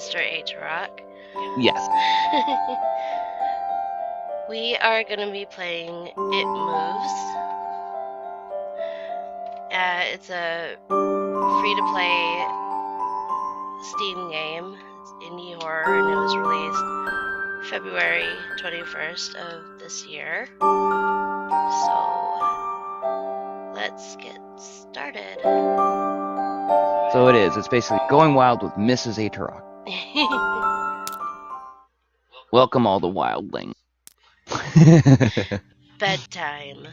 Mr. Aturok. Yes. We are going to be playing It Moves. It's a free-to-play Steam game. It's indie horror and it was released February 21st of this year. So, let's get started. So it is. It's basically Going Wild with Mrs. Aturok. Welcome all the wildlings. Bedtime.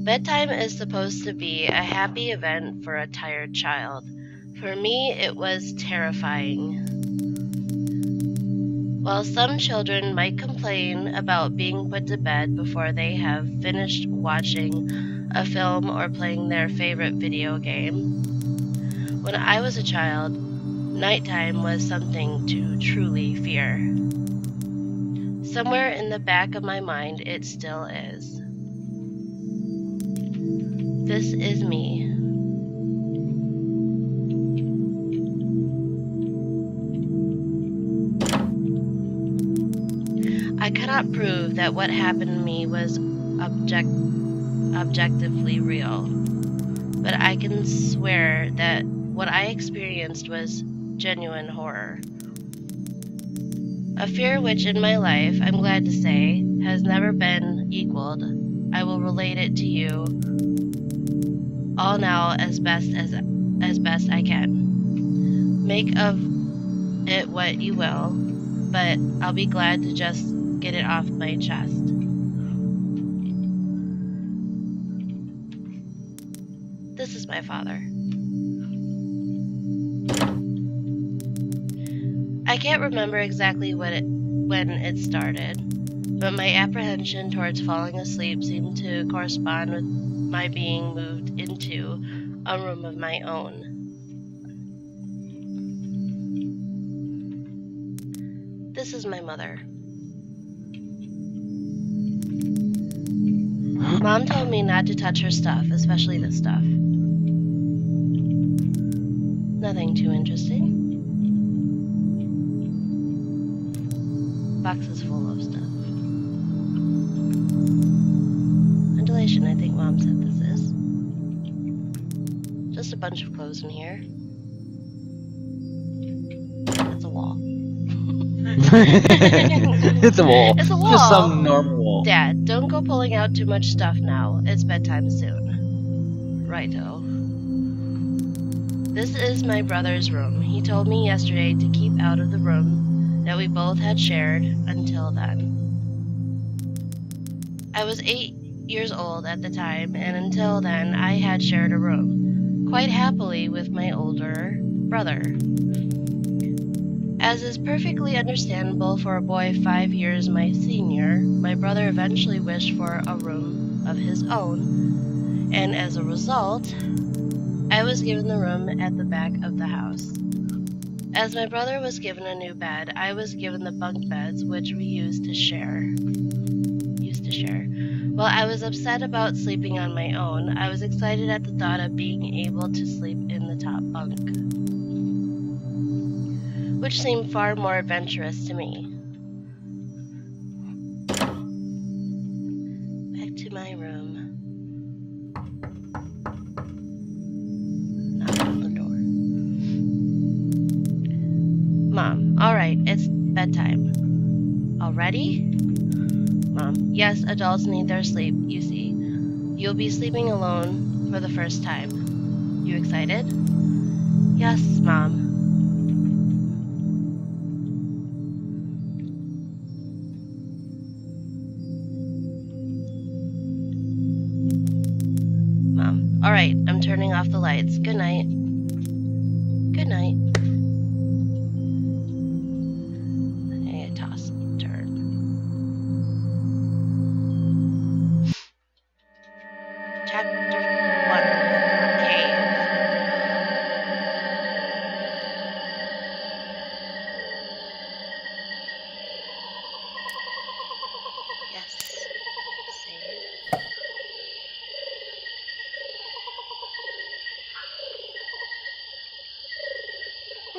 Bedtime is supposed to be a happy event for a tired child. For me, it was terrifying. While some children might complain about being put to bed before they have finished watching a film or playing their favorite video game, when I was a child, nighttime was something to truly fear. Somewhere in the back of my mind, it still is. This is me. I cannot prove that what happened to me was objectively real, but I can swear that what I experienced was genuine horror. A fear which in my life, I'm glad to say, has never been equaled. I will relate it to you all now as best I can. Make of it what you will, but I'll be glad to just get it off my chest. This is my father. I can't remember exactly when it started, but my apprehension towards falling asleep seemed to correspond with my being moved into a room of my own. This is my mother. Mom told me not to touch her stuff, especially this stuff. Nothing too interesting. Box is full of stuff. Ventilation, I think Mom said this is. Just a bunch of clothes in here. It's a wall. It's a wall. It's a wall. Just some normal wall. Dad, don't go pulling out too much stuff now. It's bedtime soon. Righto. This is my brother's room. He told me yesterday to keep out of the room that we both had shared until then. I was 8 years old at the time, and until then I had shared a room, quite happily with my older brother. As is perfectly understandable for a boy 5 years my senior, my brother eventually wished for a room of his own, and as a result, I was given the room at the back of the house. As my brother was given a new bed, I was given the bunk beds which we used to share. While I was upset about sleeping on my own, I was excited at the thought of being able to sleep in the top bunk, which seemed far more adventurous to me. Back to my room. Knock on the door. Mom, alright, it's bedtime. Already? Mom, yes, adults need their sleep, you see. You'll be sleeping alone for the first time. You excited? Yes, Mom. Mom, alright, I'm turning off the lights. Good night. Good night. I toss, turn. Chapter 1, Cave. Yes. Save.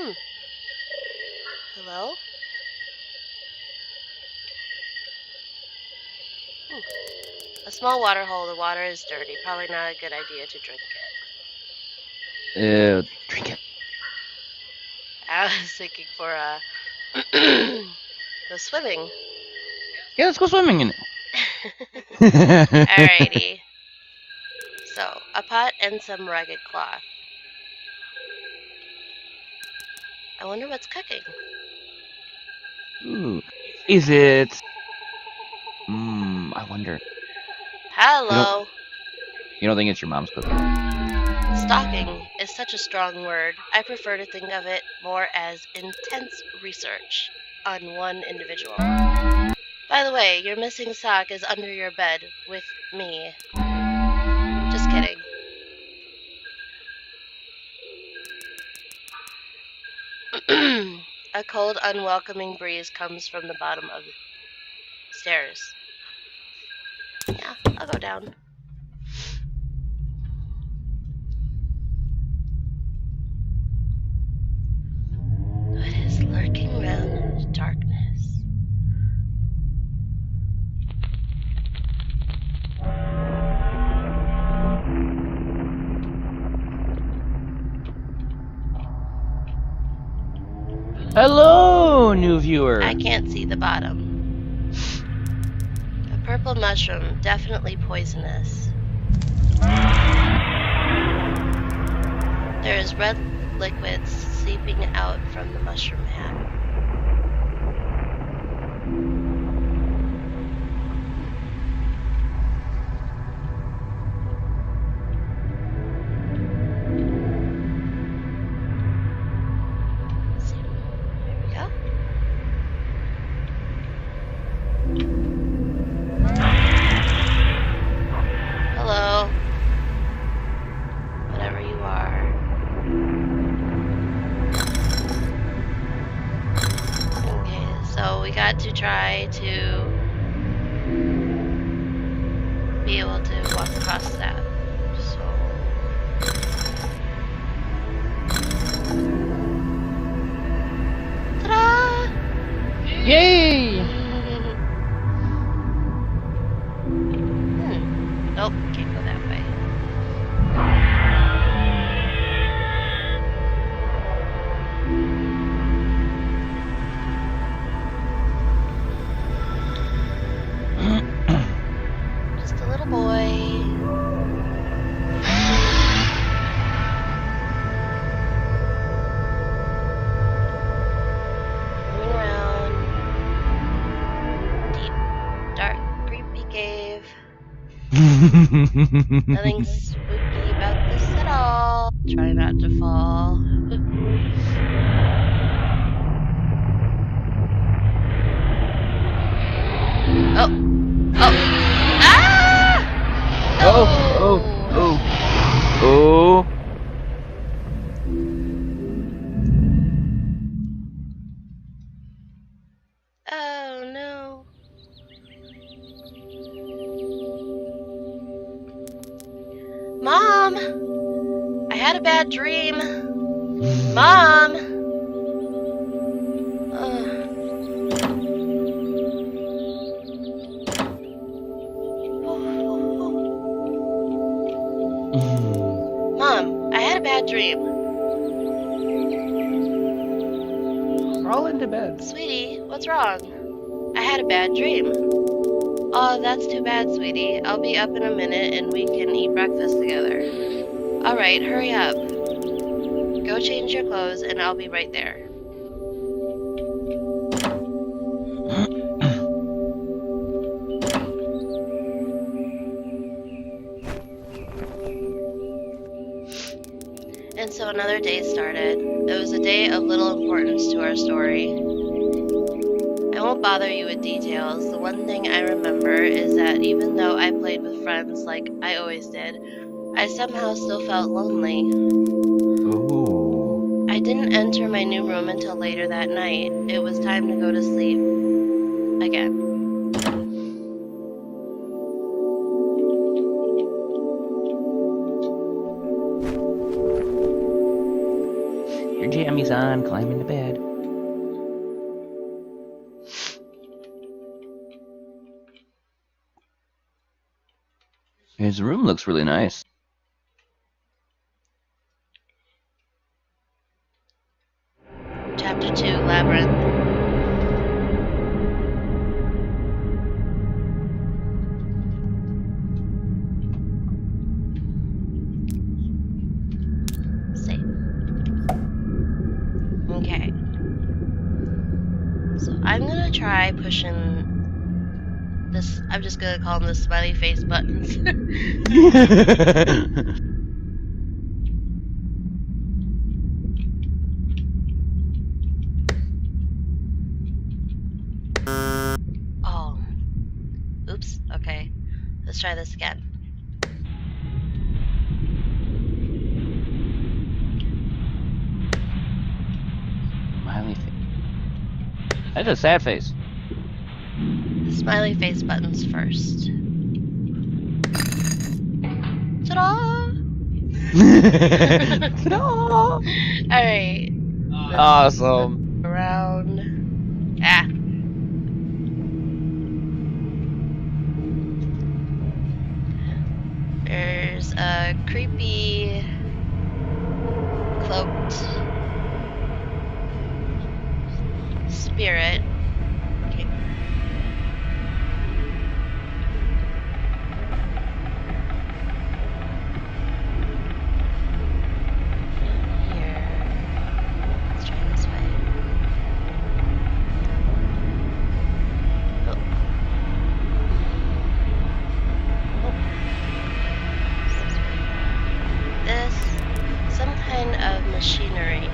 Hmm. Hello? Hmm. A small water hole. The water is dirty. Probably not a good idea to drink it. Drink it. I was thinking for go swimming. Yeah, let's go swimming in it. Alrighty. So, a pot and some ragged cloth. I wonder what's cooking. Ooh. Is it... I wonder. Hello. You don't think it's your mom's cooking? Stalking is such a strong word. I prefer to think of it more as intense research on one individual. By the way, your missing sock is under your bed with me. Just kidding. A cold, unwelcoming breeze comes from the bottom of the stairs. Yeah, I'll go down. What is lurking around in the darkness? Hello, new viewer. I can't see the bottom. A purple mushroom, definitely poisonous. There is red liquid seeping out from the mushroom hat. There we go. Hello. Whatever you are. Okay, so we got to try to be able to walk across that. So ta-da! Yay! Nope, can't go that way. Just a little boy. Moving around. Deep, dark, creepy cave. Nothing spooky about this at all. Try not to fall. Oh! Oh! Ah! No! Oh. Oh no. Mom! I had a bad dream. Mom! Mom, I had a bad dream. Crawl into bed. Sweetie, what's wrong? I had a bad dream. Oh, that's too bad, sweetie. I'll be up in a minute and we can eat breakfast together. Alright, hurry up. Go change your clothes and I'll be right there. And so another day started. It was a day of little importance to our story. I won't bother you with details. The one thing I remember is that even though I played with friends like I always did, I somehow still felt lonely. Ooh. I didn't enter my new room until later that night. It was time to go to sleep. Again. your jammies on, climb into bed. His room looks really nice. Chapter 2, Labyrinth. Save. Okay. So I'm gonna try pushing this. I'm just gonna call them the smiley face buttons. Oh. Oops. Okay. Let's try this again. Smiley face. That's a sad face. Smiley face buttons first. Ta-da! Ta-da! Alright. Awesome. Around. Ah. There's a creepy cloaked spirit. Okay. Here. Let's try this way. Oh. This, some kind of machinery.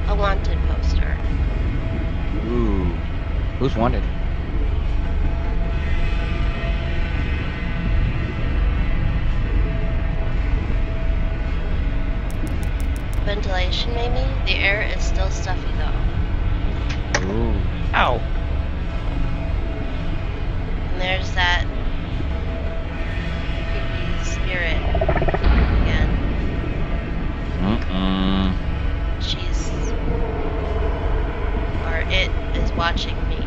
And a wanted poster. Ooh. Who's wanted? Ventilation, maybe? The air is still stuffy, though. Ooh. Ow. And there's that creepy spirit again. She's... or it is watching me.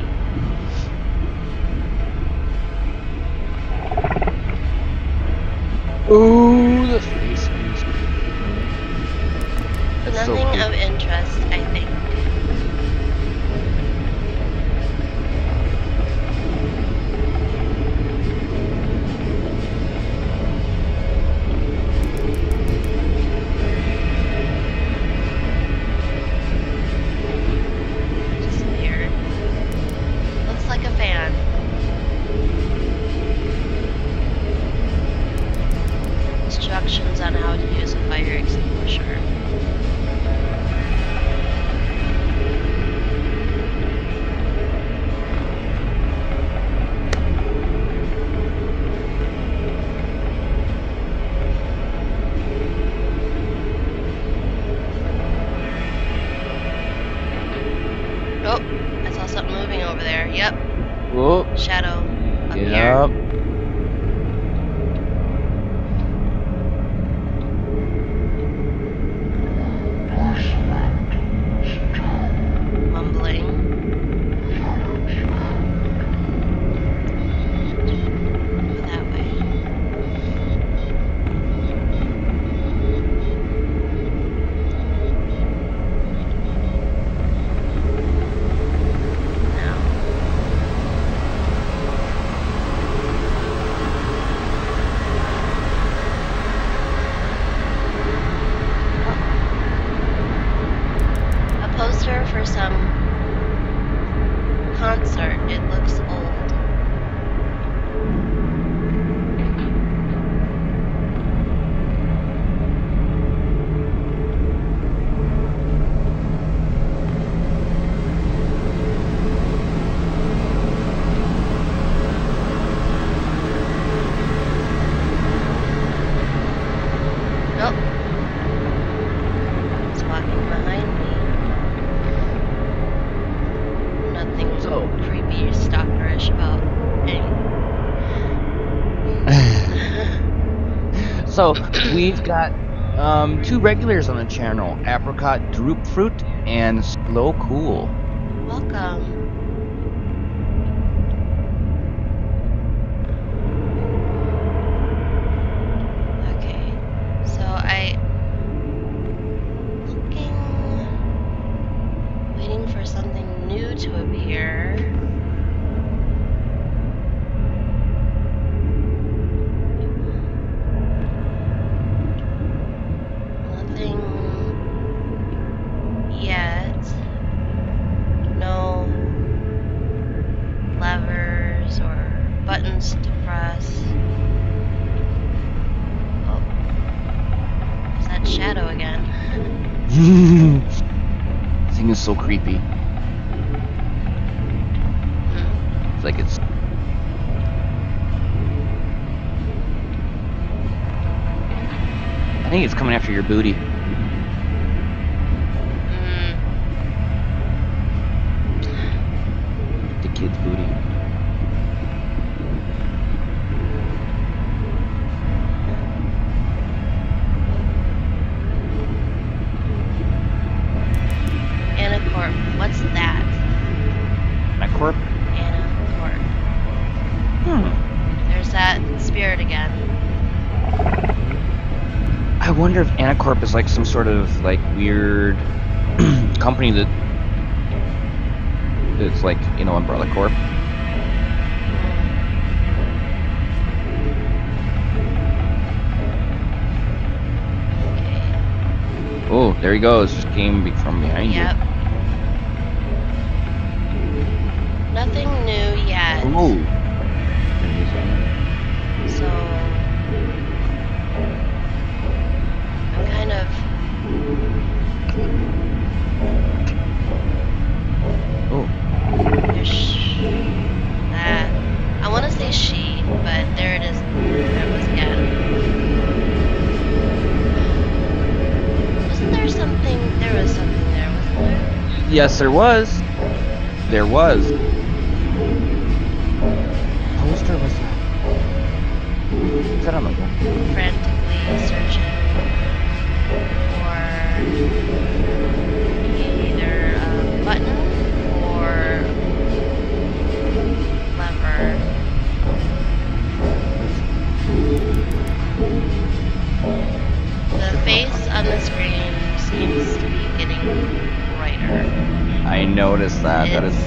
Ooh, the face. That's so Nothing cute. of interest, I think. Just weird. Looks like a fan. Instructions on how to use a fire extinguisher. Oh, I saw something moving over there. Yep, Whoa. shadow up Get here. up. So we've got two regulars on the channel: Apricot Droop Fruit and Slow Cool. Welcome. Okay, so waiting for something new to appear. Nothing yet. No levers or buttons to press. Oh, is that shadow again? This thing is so creepy. It's like it's. I think it's coming after your booty. The kid's booty. Anacorp, what's that? Anacorp? Anacorp. There's that spirit again. I wonder if Anacorp is like some sort of like weird company that's like, you know, Umbrella Corp. Okay. Oh, there he goes. Just came from behind Yep. Nothing new yet. you. Oh. So I'm kind of there's that. I want to say she, but there it is. There it was again. Wasn't there something? There was something there, wasn't there? Yes, there was. There was. Poster was that? Is that on the wall? Frantically searching for either a button or lever. The face on the screen seems to be getting brighter. I noticed that. That is.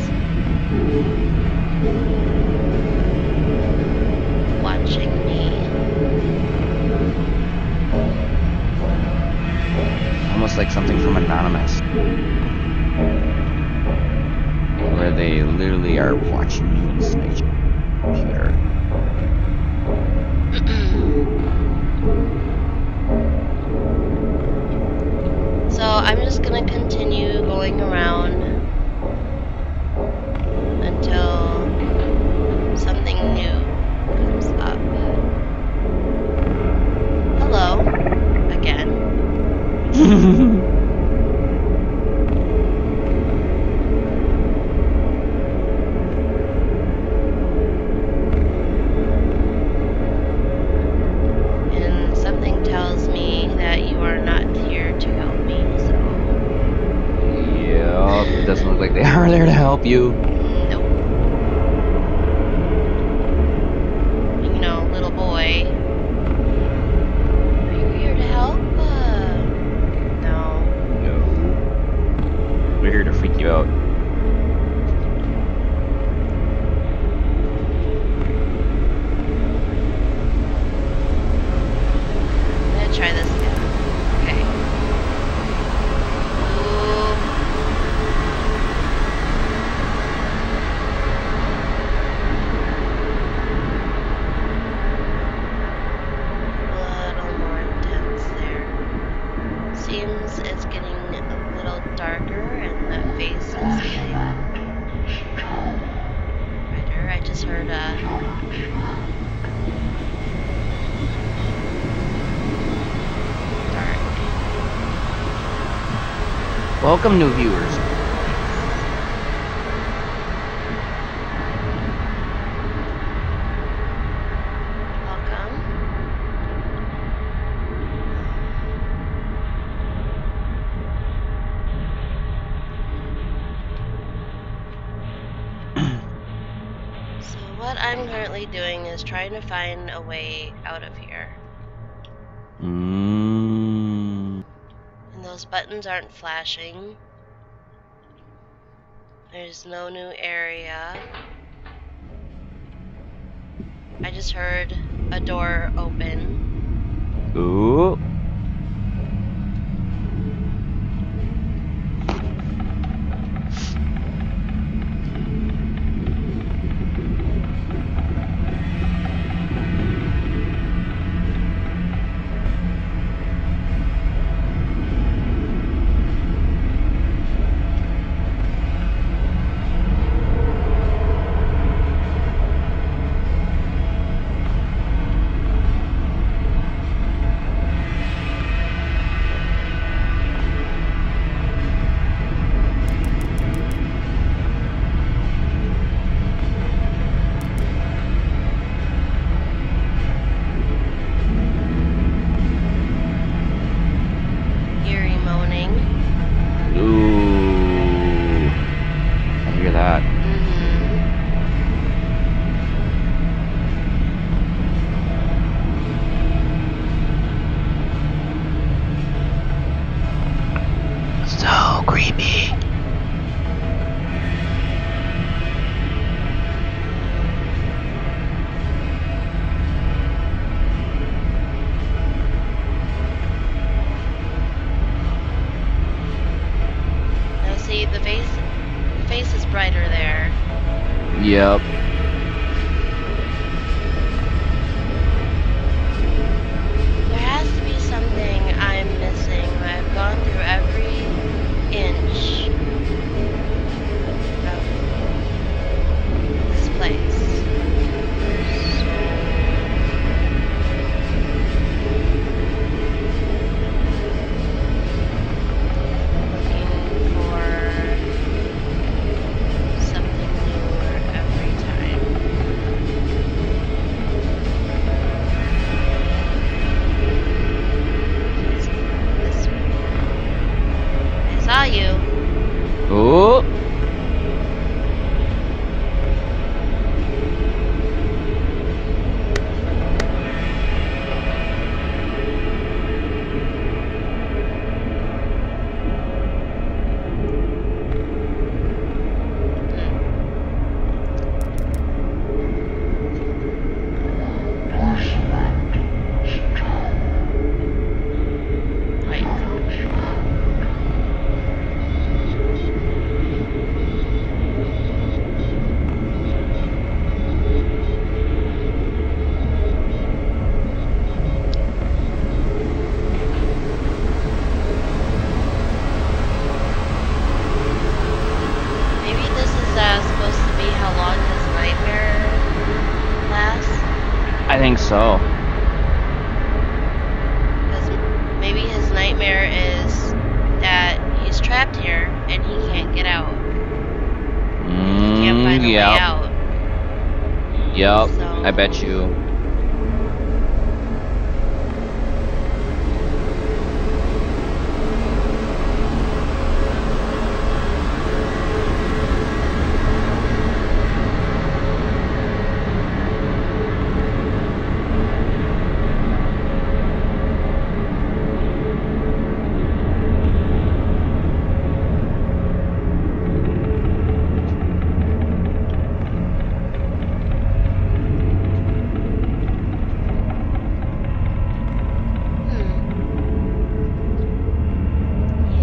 Watching me. Almost like something from Anonymous. Where they literally are watching you inside your computer. So I'm just gonna continue going around until something new comes up. Hello, again. And something tells me that you are not here to help me, so. Yeah, it doesn't look like they are there to help you. Nope. You know, little boy. Are you here to help? No. No. We're here to freak you out. I'm gonna try this again. Okay. Ooh. A little more intense there. Seems it's getting a little darker and the face is getting brighter. I just heard a dark. Welcome, new viewers. Welcome. currently doing is trying to find a way out of here. Mm. And those buttons aren't flashing. There's no new area. I just heard a door open. Ooh. Eerie moaning. Ooh. I hear that. So creepy. Now see, the face is brighter there. Yep. There has to be something I'm missing. I've gone through every inch of this place. Looking for something newer every time. This way. I saw you. Ooh. Wait. Maybe this is supposed to be how long his nightmare lasts. I think so. Because maybe his nightmare is that he's trapped here and he can't get out. He can't find a way Yep. out. Yep. So- I bet you.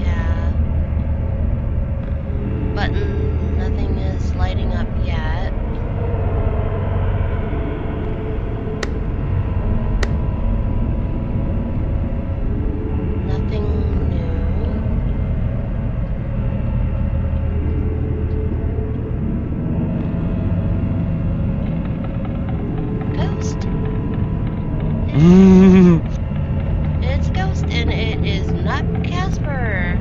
Yeah. Button, nothing is lighting up yet. Nothing new. Ghost. It's Ghost and it is not Casper.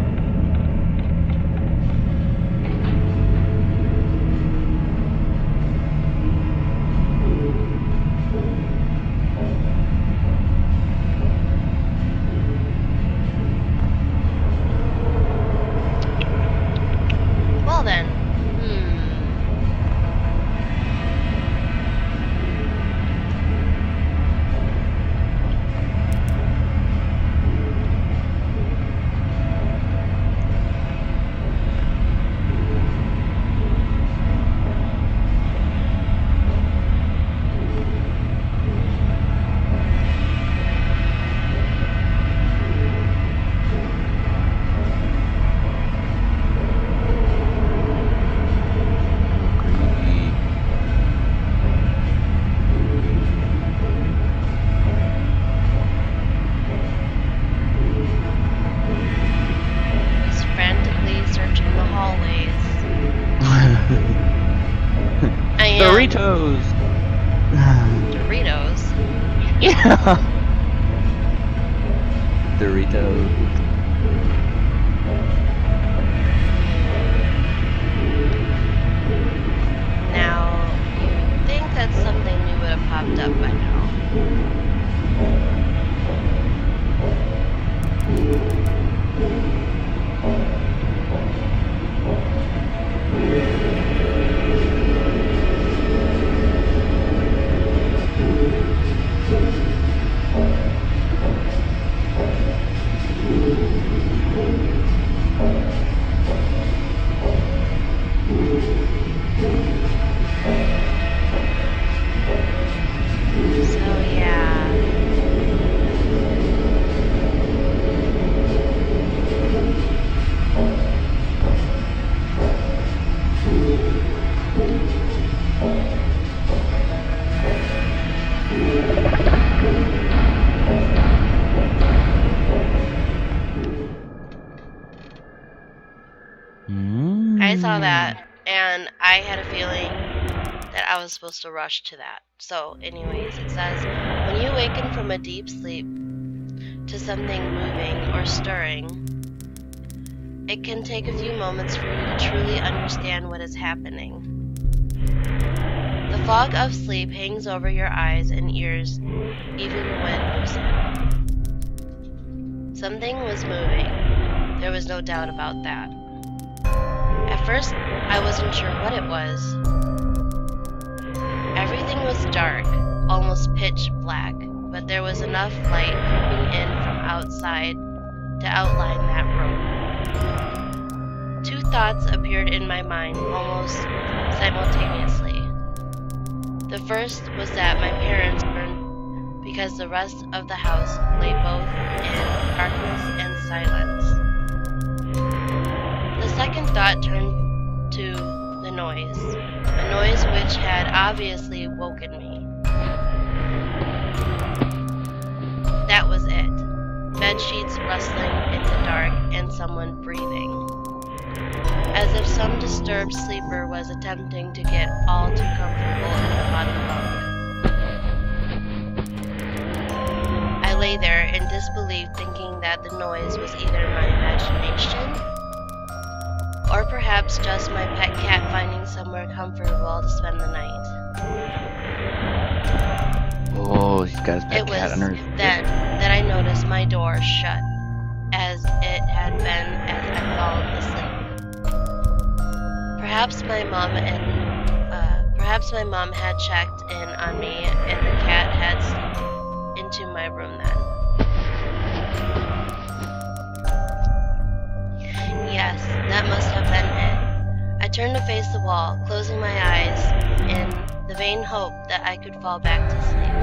Well then. Doritos. Now, you'd think that something new would have popped up by now. So yeah, I saw that and I had a feeling that I was supposed to rush to that. So, anyways, it says when you awaken from a deep sleep to something moving or stirring, it can take a few moments for you to truly understand what is happening. The fog of sleep hangs over your eyes and ears even when lucid. Something was moving. There was no doubt about that. At first, I wasn't sure what it was. Everything was dark, almost pitch black, but there was enough light creeping in from outside to outline that room. Two thoughts appeared in my mind almost simultaneously. The first was that my parents weren't because the rest of the house lay both in darkness and silence. The second thought turned to the noise, a noise which had obviously woken me. That was it. Bed sheets rustling in the dark and someone breathing. As if some disturbed sleeper was attempting to get all too comfortable in the bottom bunk. I lay there in disbelief thinking that the noise was either my imagination or perhaps just my pet cat finding somewhere comfortable to spend the night. Oh, he's got his pet It cat was under his then that I noticed my door shut, as it had been as I fallen asleep. Perhaps my mom had checked in on me, and the cat had slipped into my room then. Yes, that must have been it. I turned to face the wall, closing my eyes in the vain hope that I could fall back to sleep.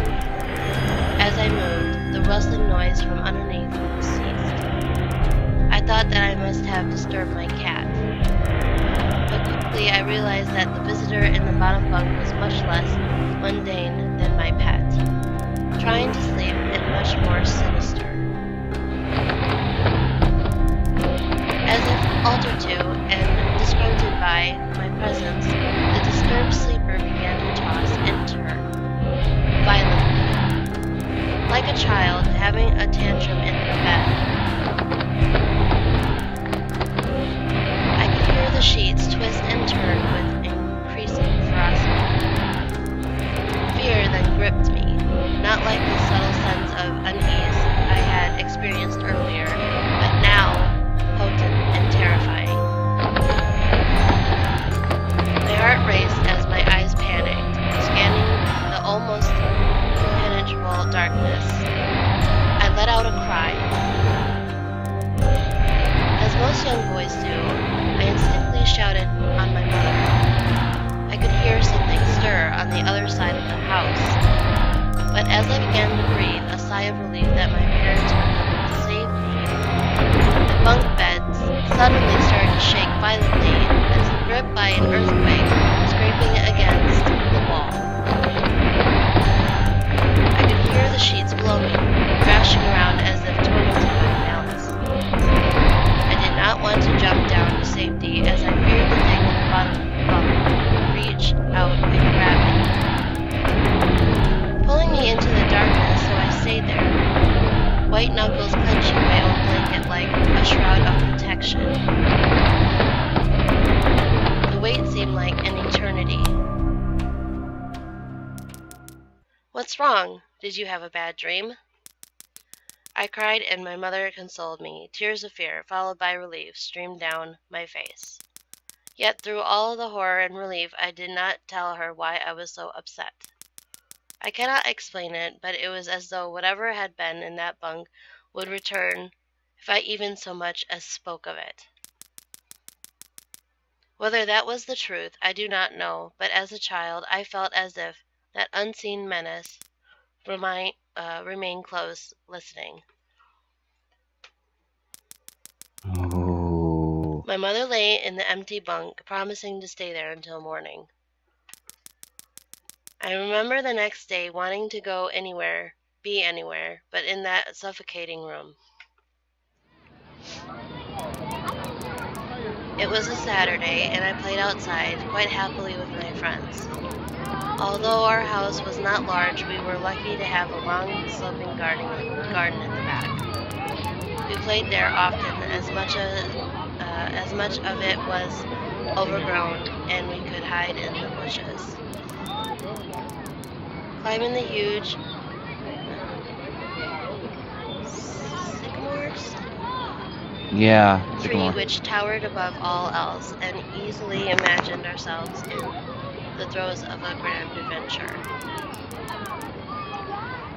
As I moved, the rustling noise from underneath ceased. I thought that I must have disturbed my cat. But quickly I realized that the visitor in the bottom bunk was much less mundane than my pet, trying to sleep and much more sinister. As if altered to and disgruntled by my presence, the disturbed sleeper began to toss and turn violently, like a child having a tantrum in the bed. I could hear the sheets twist and turn with increasing ferocity. Fear then gripped me, not like the subtle sense of unease I had experienced earlier, but now potent and terrifying. My heart raced as my eyes panicked, scanning the almost impenetrable darkness. I let out a cry. As most young boys do, I instinctively shouted on my mother. I could hear something stir on the other side of the house, but as I began to breathe a sigh of relief that my parents were coming to save me, the bunk beds suddenly started to shake violently as if gripped by an earthquake scraping against the wall. I could hear the sheets blowing, crashing around as if tormented by malice. I did not want to jump down to safety as I feared the thing in the bottom bunk would reach out and grab me. Pulling me into the darkness so I wrong? Did you have a bad dream?" I cried, and my mother consoled me. Tears of fear, followed by relief, streamed down my face. Yet through all the horror and relief, I did not tell her why I was so upset. I cannot explain it, but it was as though whatever had been in that bunk would return if I even so much as spoke of it. Whether that was the truth, I do not know, but as a child I felt as if that unseen menace remained close, listening. Oh. My mother lay in the empty bunk, promising to stay there until morning. I remember the next day wanting to go anywhere, be anywhere, but in that suffocating room. It was a Saturday, and I played outside quite happily with my friends. Although our house was not large, we were lucky to have a long sloping garden in the back. We played there often, as much of it was overgrown, and we could hide in the bushes. Climbing the huge sycamores? Yeah, Tree sycamore. which towered above all else, and easily imagined ourselves in the throes of a grand adventure.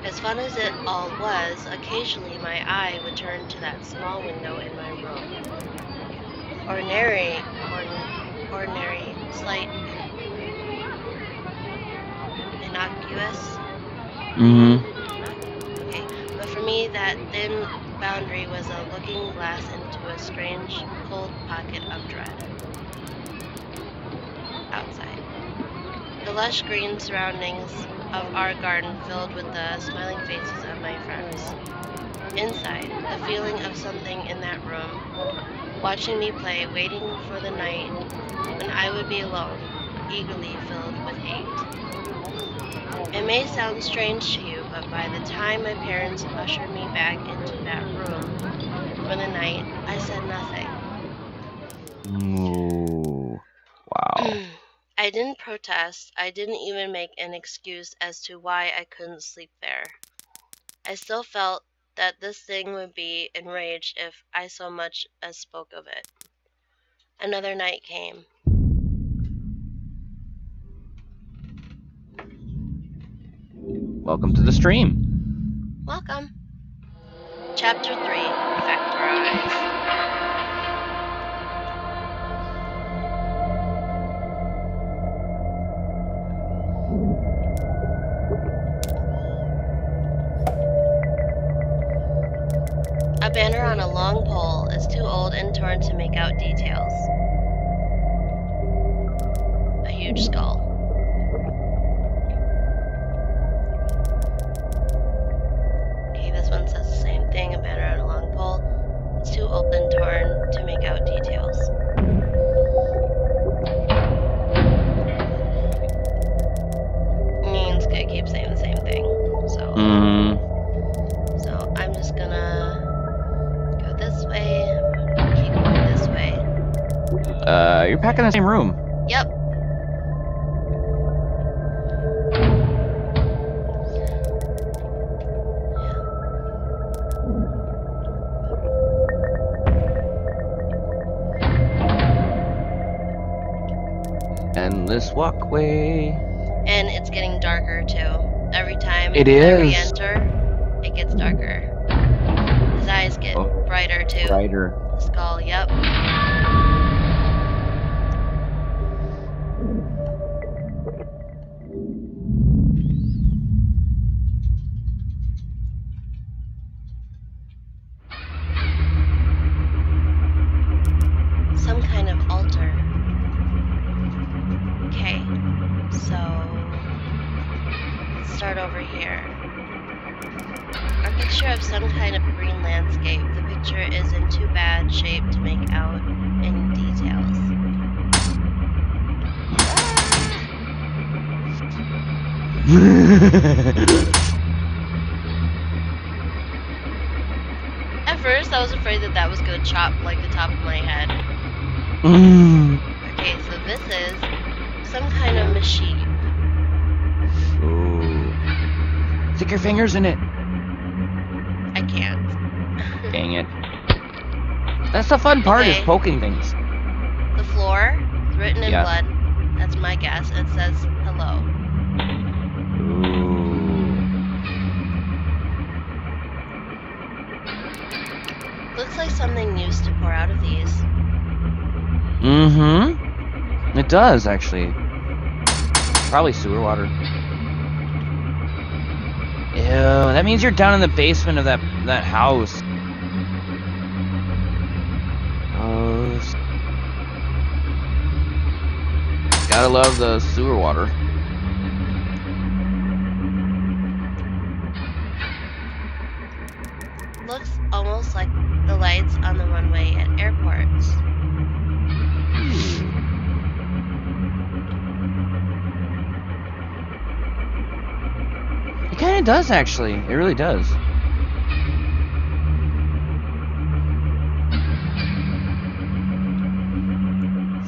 As fun as it all was, occasionally my eye would turn to that small window in my room. Ordinary, slight, innocuous. Okay, but for me, that thin boundary was a looking glass into a strange, cold pocket of dread. Outside. The lush green surroundings of our garden filled with the smiling faces of my friends. Inside, the feeling of something in that room, watching me play, waiting for the night when I would be alone, eagerly filled with hate. It may sound strange to you, but by the time my parents ushered me back into that room for the night, I said nothing. Ooh. Wow. I didn't protest. I didn't even make an excuse as to why I couldn't sleep there. I still felt that this thing would be enraged if I so much as spoke of it. Another night came. Welcome to the stream. Welcome. Chapter 3, Factorize. A banner on a long pole is too old and torn to make out details. A huge skull. Okay, this one says the same thing. A banner on a long pole. It's too old and torn to make out details. It's gonna keep saying the same thing. So I'm just gonna go this way. Keep going this way. You're back in the same room. Yep. Endless walkway. And it's getting darker too. Every time It I is. re-enter, it gets darker. His eyes get brighter too. Brighter. The skull, yep. Some kind of altar. Okay, so let's start over here. A picture of some kind of green landscape. The picture is in too bad shape to make out any details. At first, I was afraid that was going to chop like the top of my head. Okay, so this is some kind of machine. Ooh. Stick your fingers in it. I can't. Dang it. That's the fun part, is Okay. poking things. The floor, it's written in Yeah. blood. That's my guess. It says hello. Ooh. Looks like something used to pour out of these. Mm-hmm. It does, actually. Probably sewer water. Ew, that means you're down in the basement of that house. Gross. Gotta love the sewer water. Looks almost like the lights on the runway at airports. It kinda does, actually. It really does. So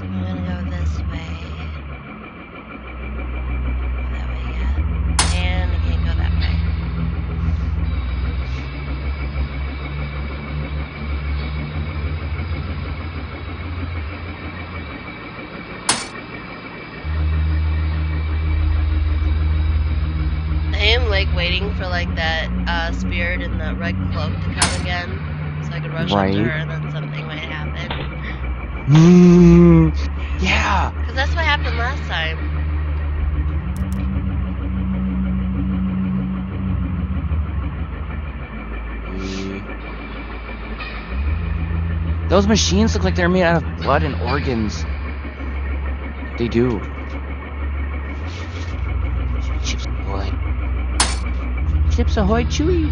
I'm gonna go this way. Go that way yet. And I can't go that way. I am like waiting for like that spirit in the red cloak to come again, so I could rush up to her and then something might happen. Yeah. Cause that's what happened last time. Those machines look like they're made out of blood and organs. They do. Chips Ahoy. Chips Ahoy Chewy.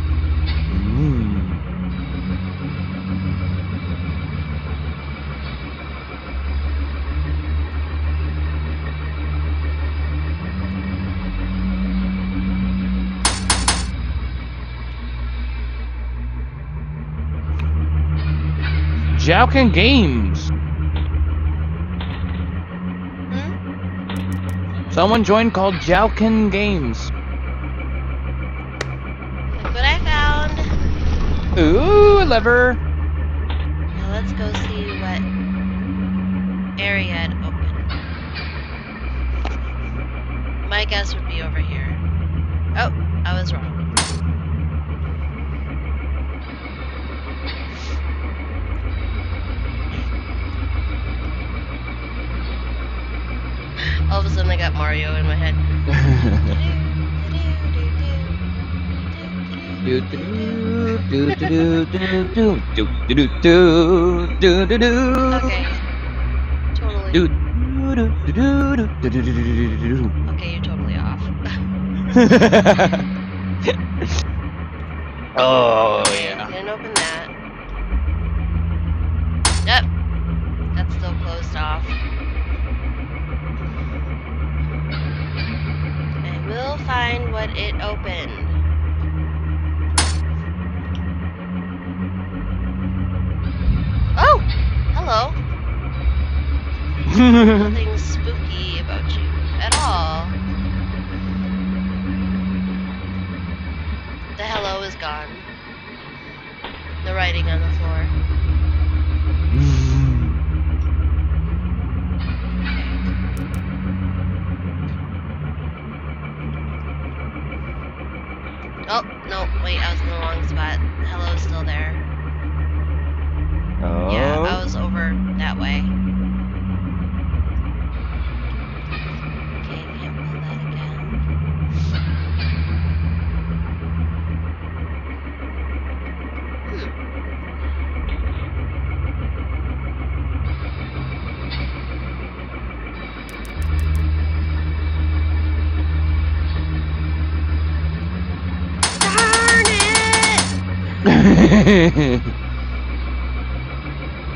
Jowkin Games. Someone joined called Jowkin Games. Look what I found. Ooh, a lever. Now let's go see what area it opened. My guess would be over here. Oh, I was wrong. All of a sudden I got Mario in my head. Okay. Totally. Okay, you're totally off. Oh, Okay, yeah. didn't open that. Yep. That's still closed off. I will find what it opened. Oh! Hello. Nothing spooky about you at all. The hello is gone. The writing on the floor. Oh, no, wait, I was in the wrong spot. Hello's still there. Oh. Yeah, I was over that way. Okay, can't pull that again.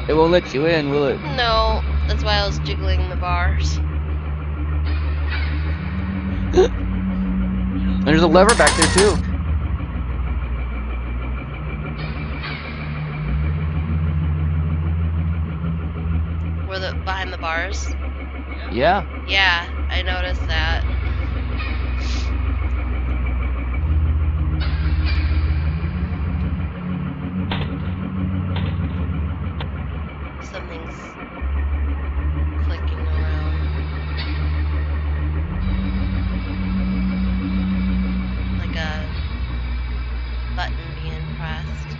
It won't let you in, will it? No, that's why I was jiggling the bars. There's a lever back there too. Were the behind the bars? Yeah. Yeah, I noticed that. button being pressed.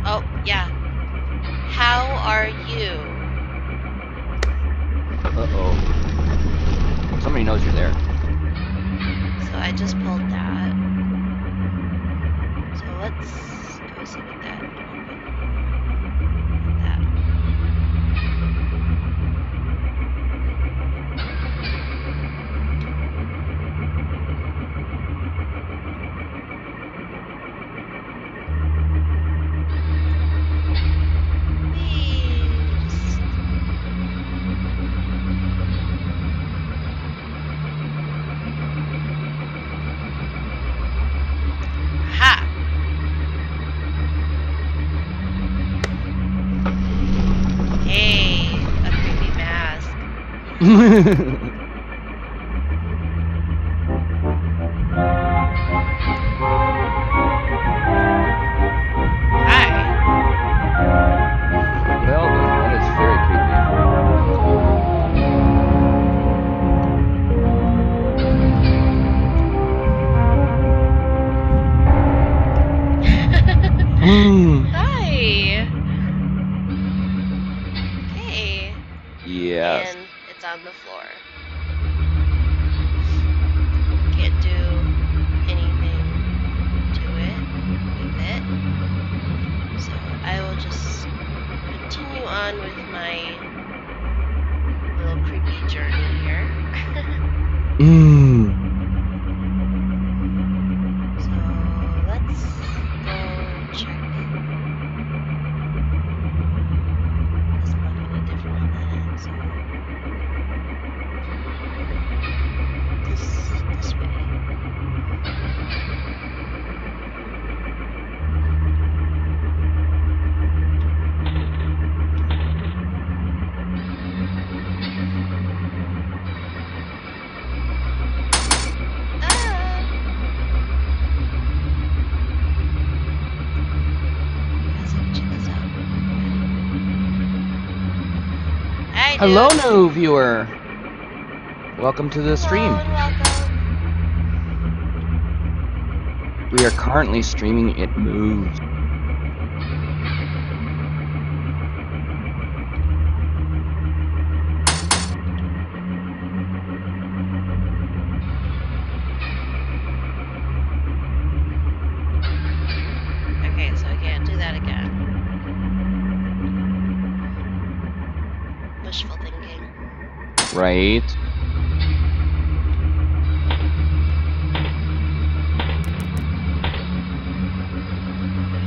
Oh, yeah. How are you? Uh-oh. Somebody knows you're there. So I just pulled that. So let's go see what that opened. That. Whee! Ha! Hey, a creepy mask. Hi. Well, that is very creepy. Hi. Okay. Yes. And it's on the floor. Can't do anything to it with it. So I will just continue on with my little creepy journey here. So let's go check this muffin a different one. So this way. Hello, new viewer. Welcome to the stream. Welcome. We are currently streaming It Moves. Okay, so I can't do that again. Wishful thinking. Right.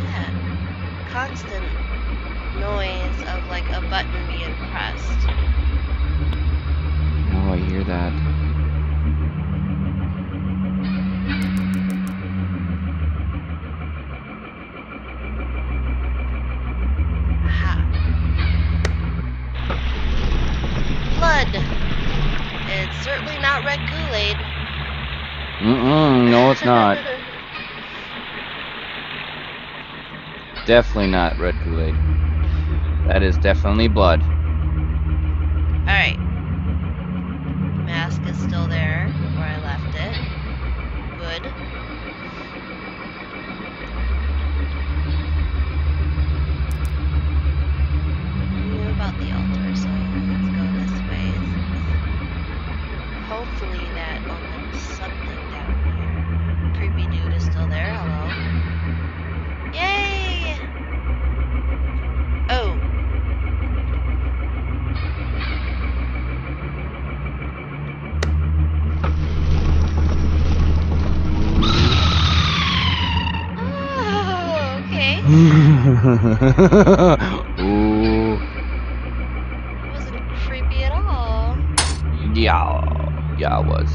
Yeah. Constant noise of like a button being pressed. Oh, I hear that. Blood. It's certainly not red Kool-Aid. No, it's not. Definitely not red Kool-Aid. That is definitely blood. Alright. Mask is still there where I left it. Good. I knew about the altar, so let's go this way. Hopefully that opens something down here. Creepy dude is still there. Hello. Yay! Oh. Oh, okay. Ooh. It wasn't creepy at all. Yeah, it was.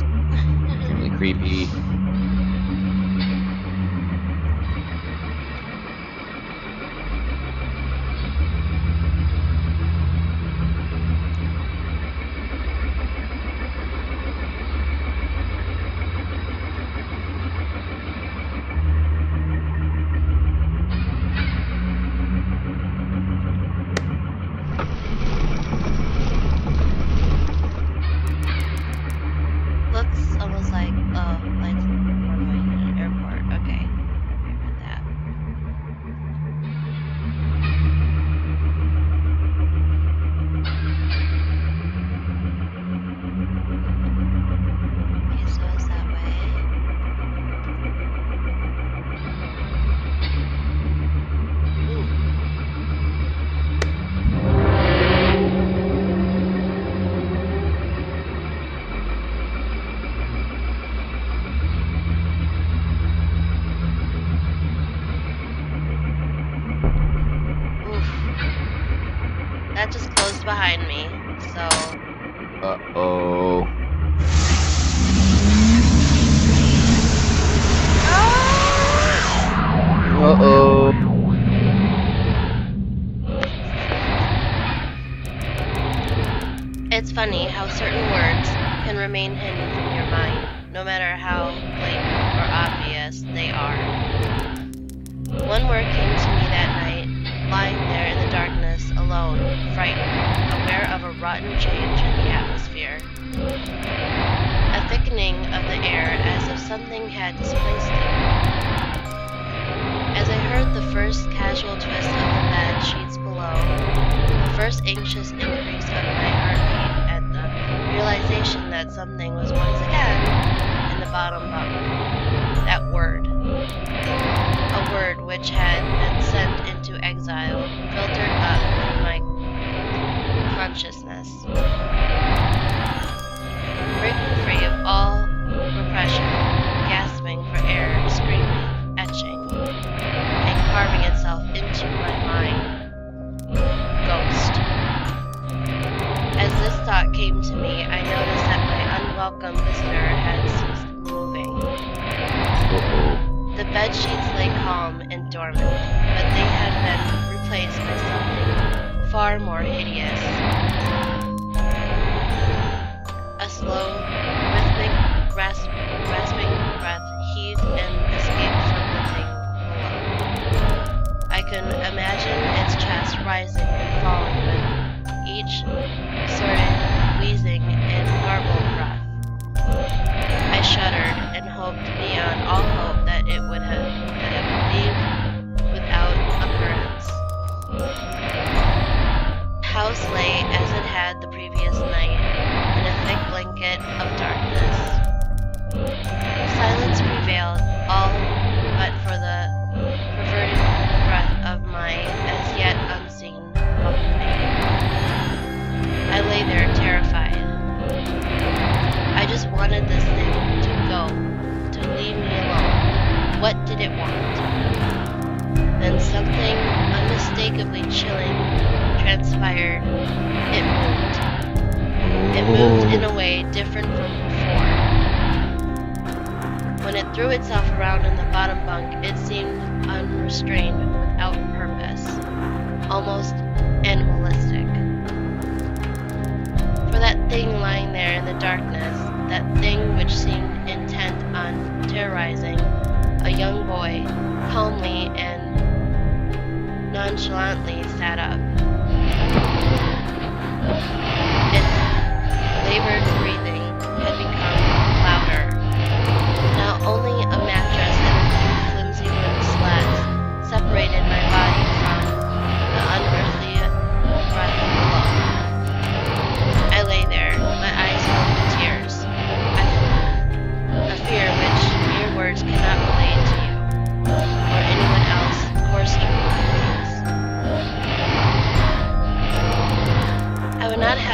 Extremely creepy. that just closed behind me. So, Uh-oh. Uh-oh. it's funny how certain words can remain hidden from your mind, no matter how blatant or obvious they are. One word came to me that night, lying there in the darkness, alone, frightened, aware of a rotten change in the atmosphere. A thickening of the air as if something had displaced it. As I heard the first casual twist of the bed sheets below, the first anxious increase of my heartbeat at the realization that something was once again in the bottom bunk. That word. A word which had been sent into exile, filtered up through my consciousness. Breaking free of all repression, gasping for air, screaming, etching, and carving itself into my mind. Ghost. As this thought came to me, I noticed that my unwelcome visitor had ceased moving. Uh-oh. The bed sheets lay calm and dormant, but they had been replaced by something far more hideous. A slow, rhythmic, grasping breath heaved and escaped from the thing below. I could imagine its chest rising and falling with each sordid, wheezing, and garbled breath. I shuddered and hoped beyond all hope that it would leave without occurrence. House lay as it had the previous night, in a thick blanket of darkness. Silence prevailed, all but for the perverted breath of my as yet unseen bunkmate. I lay there terrified. I just wanted this thing to go, to leave me alone. What did it want? Then something unmistakably chilling transpired. It moved. It moved in a way different from before. When it threw itself around in the bottom bunk, it seemed unrestrained, without purpose, almost animalistic. For that thing lying there in the darkness, that thing which seemed intent on terrorizing a young boy, calmly and nonchalantly sat up. Its labored breathing had become louder. Now only a mattress and a few flimsy wooden slats separated my body from the unearthly breath below. I lay there, my eyes filled with tears. A fear which mere words cannot relate to you, or anyone else coarse human beings. I would not have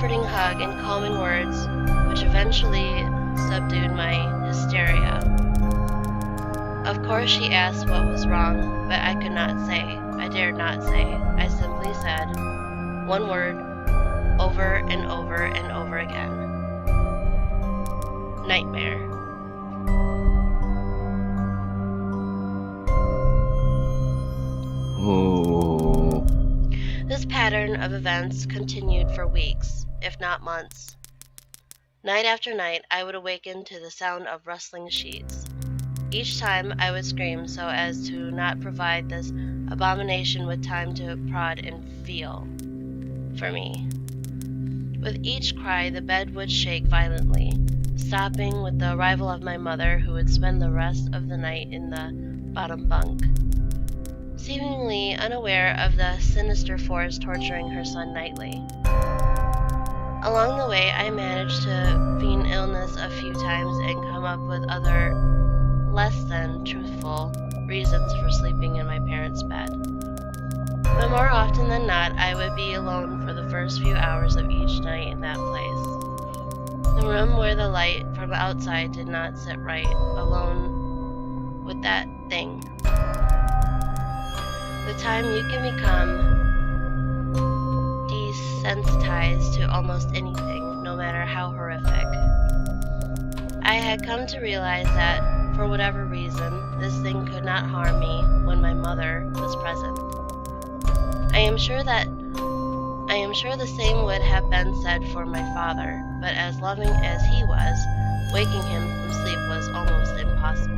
comforting hug and calming words, which eventually subdued my hysteria. Of course, she asked what was wrong, but I could not say. I dared not say. I simply said one word over and over and over again. Nightmare. Oh. This pattern of events continued for weeks, if not months. Night after night, I would awaken to the sound of rustling sheets. Each time I would scream so as to not provide this abomination with time to prod and feel for me. With each cry, the bed would shake violently, stopping with the arrival of my mother, who would spend the rest of the night in the bottom bunk, seemingly unaware of the sinister force torturing her son nightly. Along the way, I managed to feign illness a few times and come up with other, less than truthful, reasons for sleeping in my parents' bed. But more often than not, I would be alone for the first few hours of each night in that place. The room where the light from outside did not sit right, alone with that thing. With time, you can become desensitized to almost anything, no matter how horrific. I had come to realize that, for whatever reason, this thing could not harm me when my mother was present. I am sure the same would have been said for my father, but as loving as he was, waking him from sleep was almost impossible.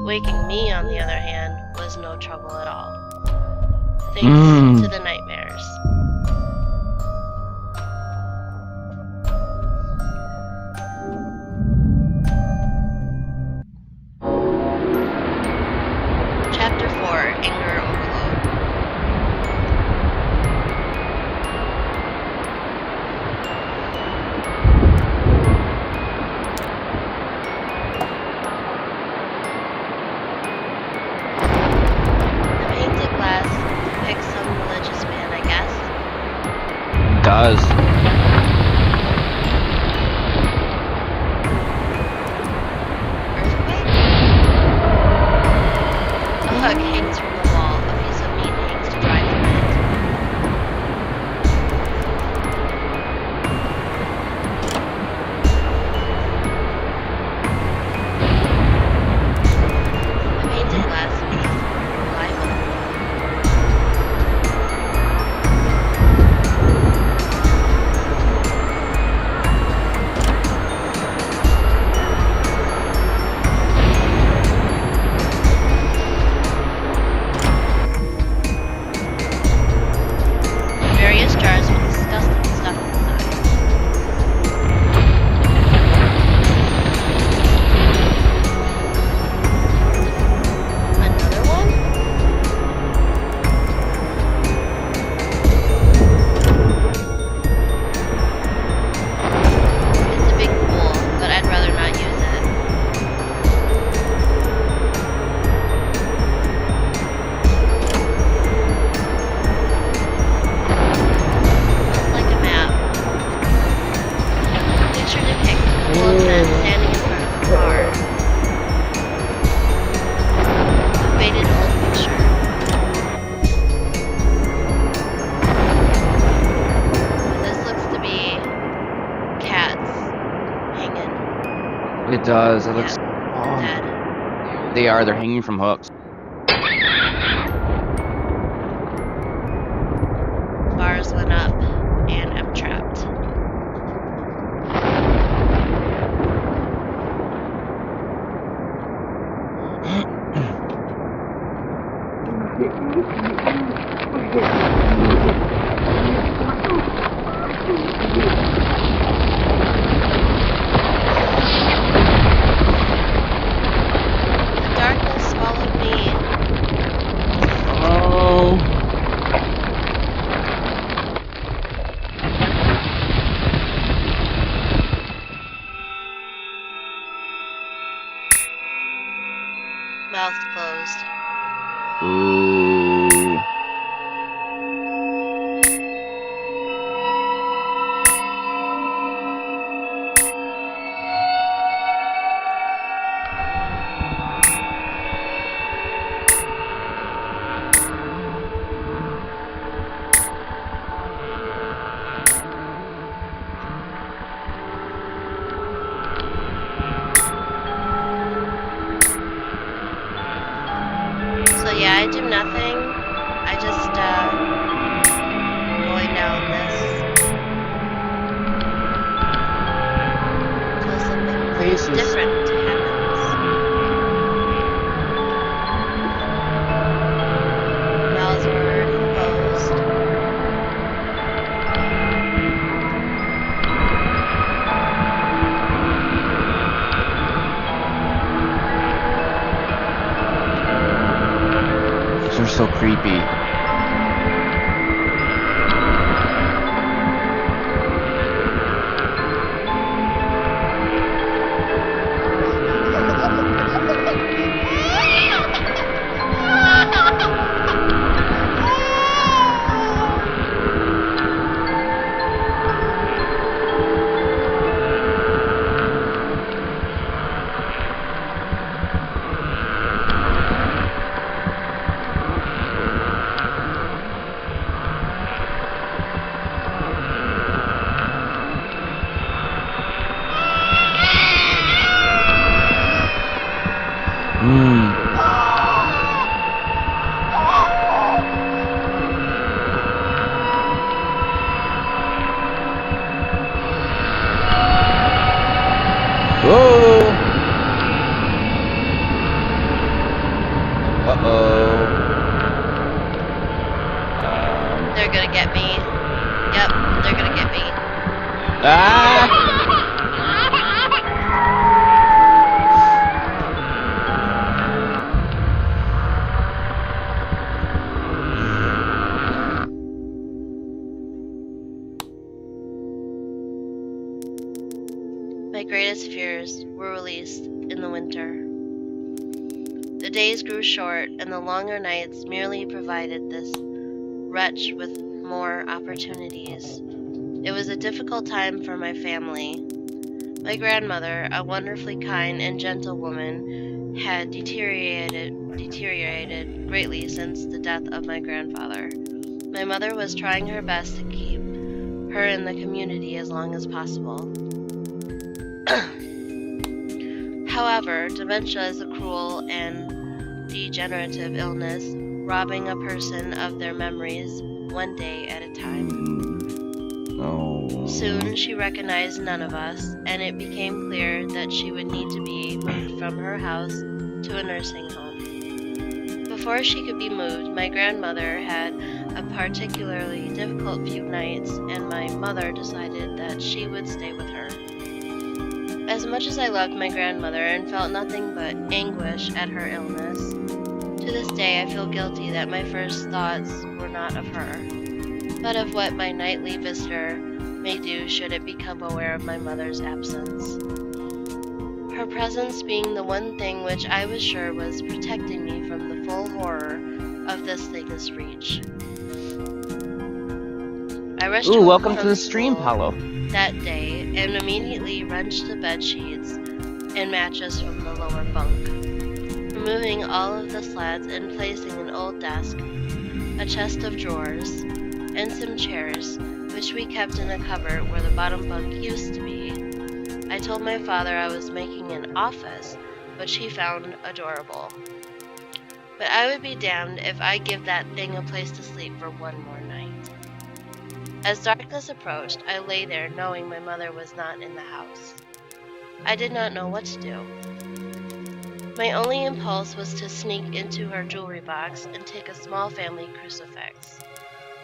Waking me, on the other hand, was no trouble at all, thanks to the nightmares. Chapter 4, Anger Overload. The painted glass depicts some religious man, I guess. Does. Earthquake? A hook hangs from the wall. A piece of meat hangs to dry from it. The painted glass is reliable. Various jars with disgusting stuff inside. Another one? It's a big pool, but I'd rather not use it. Looks like a map. Picture depicts a couple of men standing in front of a car. A faded old picture. But this looks to be cats hanging. It does. It Yeah, looks. Oh, dead. they are. They're hanging from hooks. Bars went up, and I'm trapped. The darkness swallowed me. Oh. Mouth closed. Ooh. doing nothing. I just going down this till something Places. different happens. Mouths are already closed. These are so creepy. Whoa! Uh-oh. They're gonna get me. Yep, they're gonna get me. Ah! My greatest fears were released in the winter. The days grew short, and the longer nights merely provided this wretch with more opportunities. It was a difficult time for my family. My grandmother, a wonderfully kind and gentle woman, had deteriorated greatly since the death of my grandfather. My mother was trying her best to keep her in the community as long as possible. However, dementia is a cruel and degenerative illness, robbing a person of their memories one day at a time. Oh. Soon she recognized none of us, and it became clear that she would need to be moved from her house to a nursing home. Before she could be moved, my grandmother had a particularly difficult few nights, and my mother decided that she would stay with her. As much as I loved my grandmother and felt nothing but anguish at her illness, to this day I feel guilty that my first thoughts were not of her, but of what my nightly visitor may do should it become aware of my mother's absence. Her presence being the one thing which I was sure was protecting me from the full horror of this thing's reach. I rushed home welcome from to the stream, school Paulo. that day and immediately wrenched the bed sheets and mattress from the lower bunk, removing all of the slats and placing an old desk, a chest of drawers, and some chairs, which we kept in a cupboard where the bottom bunk used to be. I told my father I was making an office, which he found adorable. But I would be damned if I give that thing a place to sleep for one more night. As darkness approached, I lay there knowing my mother was not in the house. I did not know what to do. My only impulse was to sneak into her jewelry box and take a small family crucifix,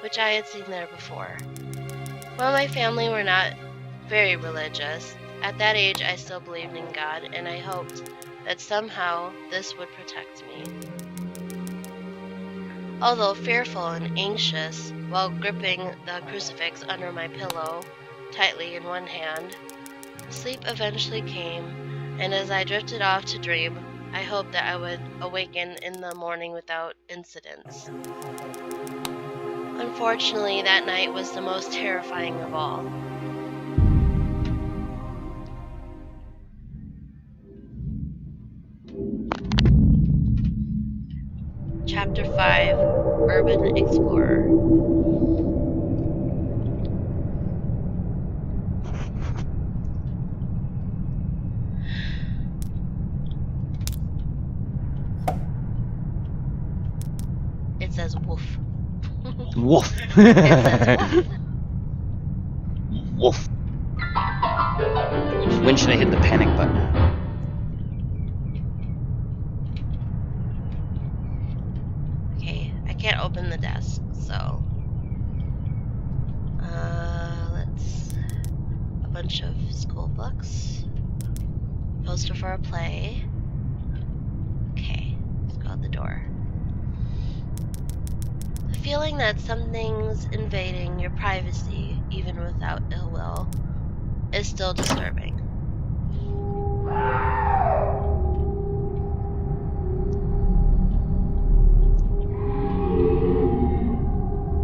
which I had seen there before. While my family were not very religious, at that age I still believed in God, and I hoped that somehow this would protect me. Although fearful and anxious, while gripping the crucifix under my pillow tightly in one hand, sleep eventually came, and as I drifted off to dream, I hoped that I would awaken in the morning without incidents. Unfortunately, that night was the most terrifying of all. Chapter 5, Urban Explorer. Woof. It says woof. Woof. When should I hit the panic button? Okay, I can't open the desk, so let's a bunch of school books, poster for a play. Okay, let's go out the door. The feeling that something's invading your privacy, even without ill will, is still disturbing.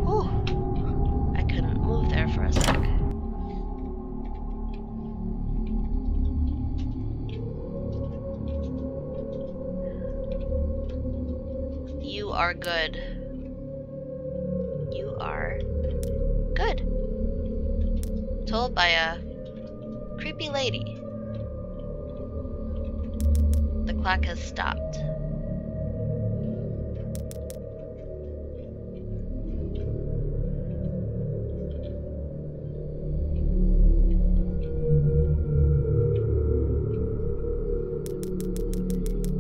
Whew. I couldn't move there for a sec. You are good. You are good. Told by a creepy lady. The clock has stopped.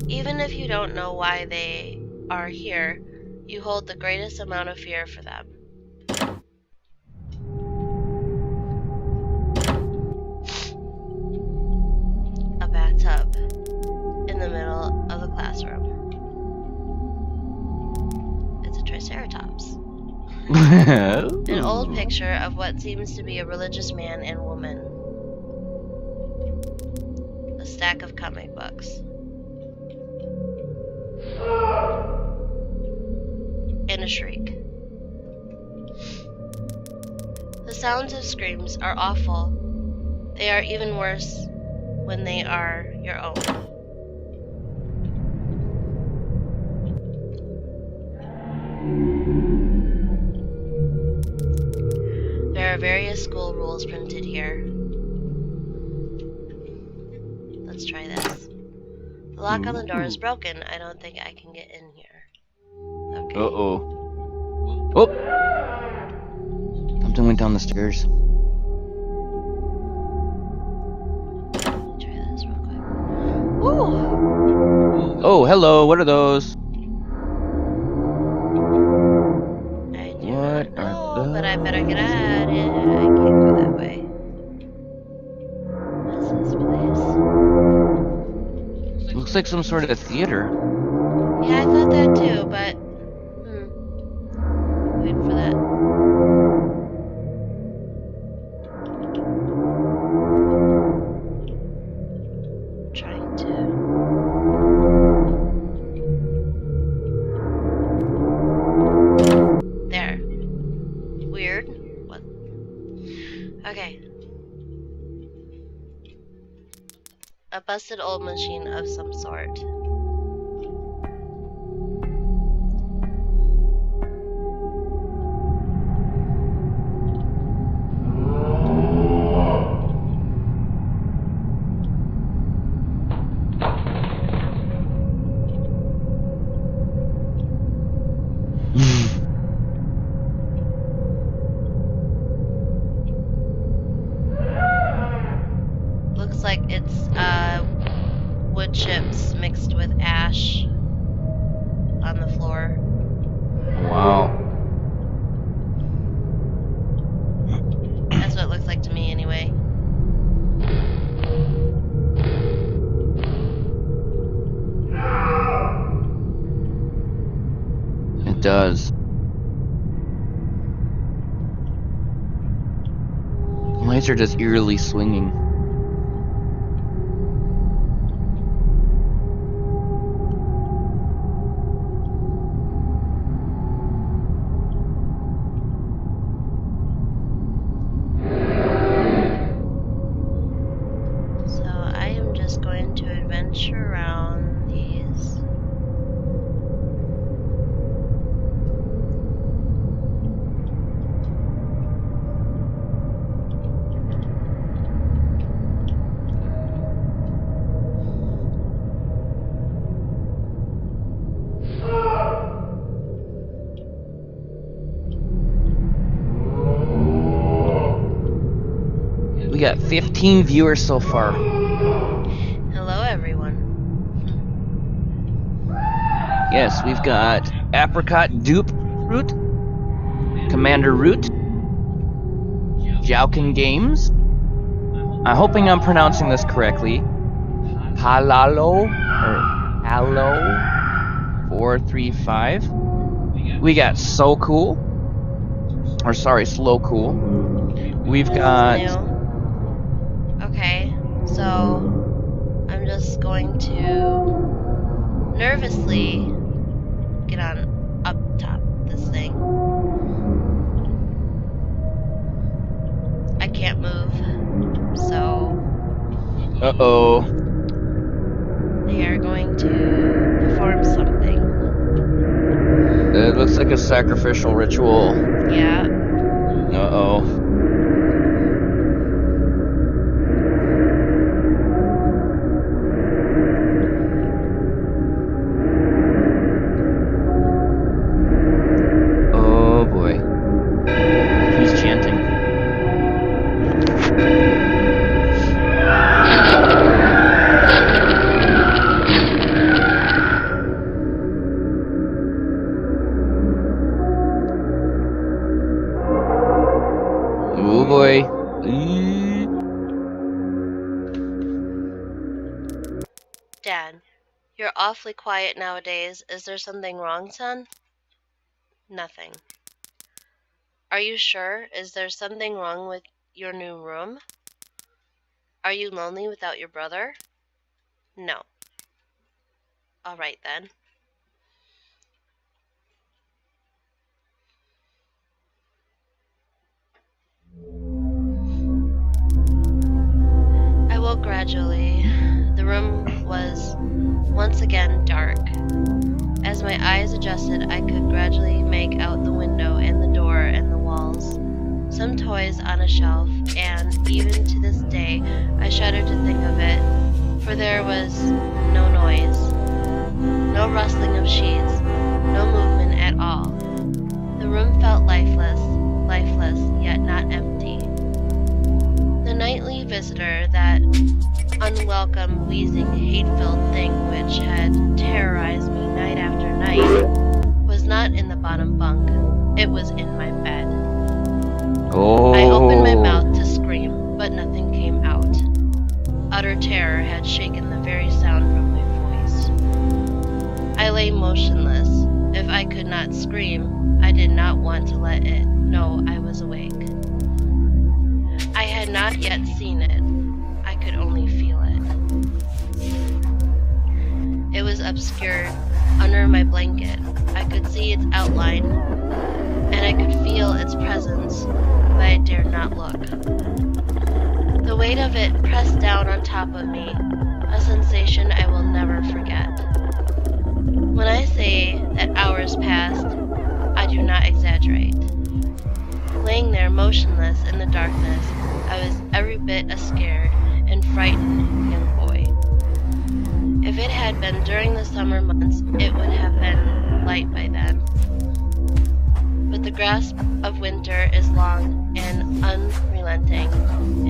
Even if you don't know why they are here, you hold the greatest amount of fear for them. A bathtub in the middle of the classroom. It's a triceratops. An old picture of what seems to be a religious man and woman. A stack of comic books. And a shriek. The sounds of screams are awful. They are even worse when they are your own. There are various school rules printed here. Let's try this. The lock on the door is broken. I don't think I can get in here. Okay. Uh-oh. Oh! Something went down the stairs. Try this real quick. Ooh! Oh, hello. What are those? I do What not know, are but I better get those? out of it. I can't go that way. What is this place? Looks like some sort of theater. Yeah, I thought that too, but wait for that. Trying to. There. Weird. What? Okay. A busted old machine of some sort. Looks like it's wood chips mixed with ash on the floor. Wow. That's what it looks like to me anyway. It does. The lights are just eerily swinging. So I am just going to adventure around these. We got 15 viewers so far. Hello, everyone. Yes, we've got Apricot Dupe Fruit, Commander Root, Jowkin Games. I'm hoping I'm pronouncing this correctly. Halalo or Hallo 435. We got So Cool. Or sorry, Slow Cool. We've This got is new. Okay, so I'm just going to nervously get on up top this thing. I can't move, so uh-oh. they are going to perform something. It looks like a sacrificial ritual. Yeah. Uh-oh. Oh boy. Who's chanting? Oh boy. Dad, you're awfully quiet nowadays. Is there something wrong, son? Nothing. Are you sure? Is there something wrong with your new room? Are you lonely without your brother? No. All right then. I woke gradually. The room was once again dark. As my eyes adjusted, I could gradually make out the window and the door and the walls. Some toys on a shelf, and even to this day, I shudder to think of it, for there was no noise, no rustling of sheets, no movement at all. The room felt lifeless, yet not empty. The nightly visitor, that unwelcome, wheezing, hate-filled thing which had terrorized me night after night, was not in the bottom bunk. It was in my bed. Oh. I opened my mouth to scream, but nothing came out. Utter terror had shaken the very sound from my voice. I lay motionless. If I could not scream, I did not want to let it know I was awake. I had not yet seen it. I could only feel it. It was obscured under my blanket. I could see its outline, and I could feel its presence, but I dared not look. The weight of it pressed down on top of me, a sensation I will never forget. When I say that hours passed, I do not exaggerate. Laying there motionless in the darkness, I was every bit as scared and frightened young boy. If it had been during the summer months, it would have been light by then. But the grasp of winter is long and unrelenting,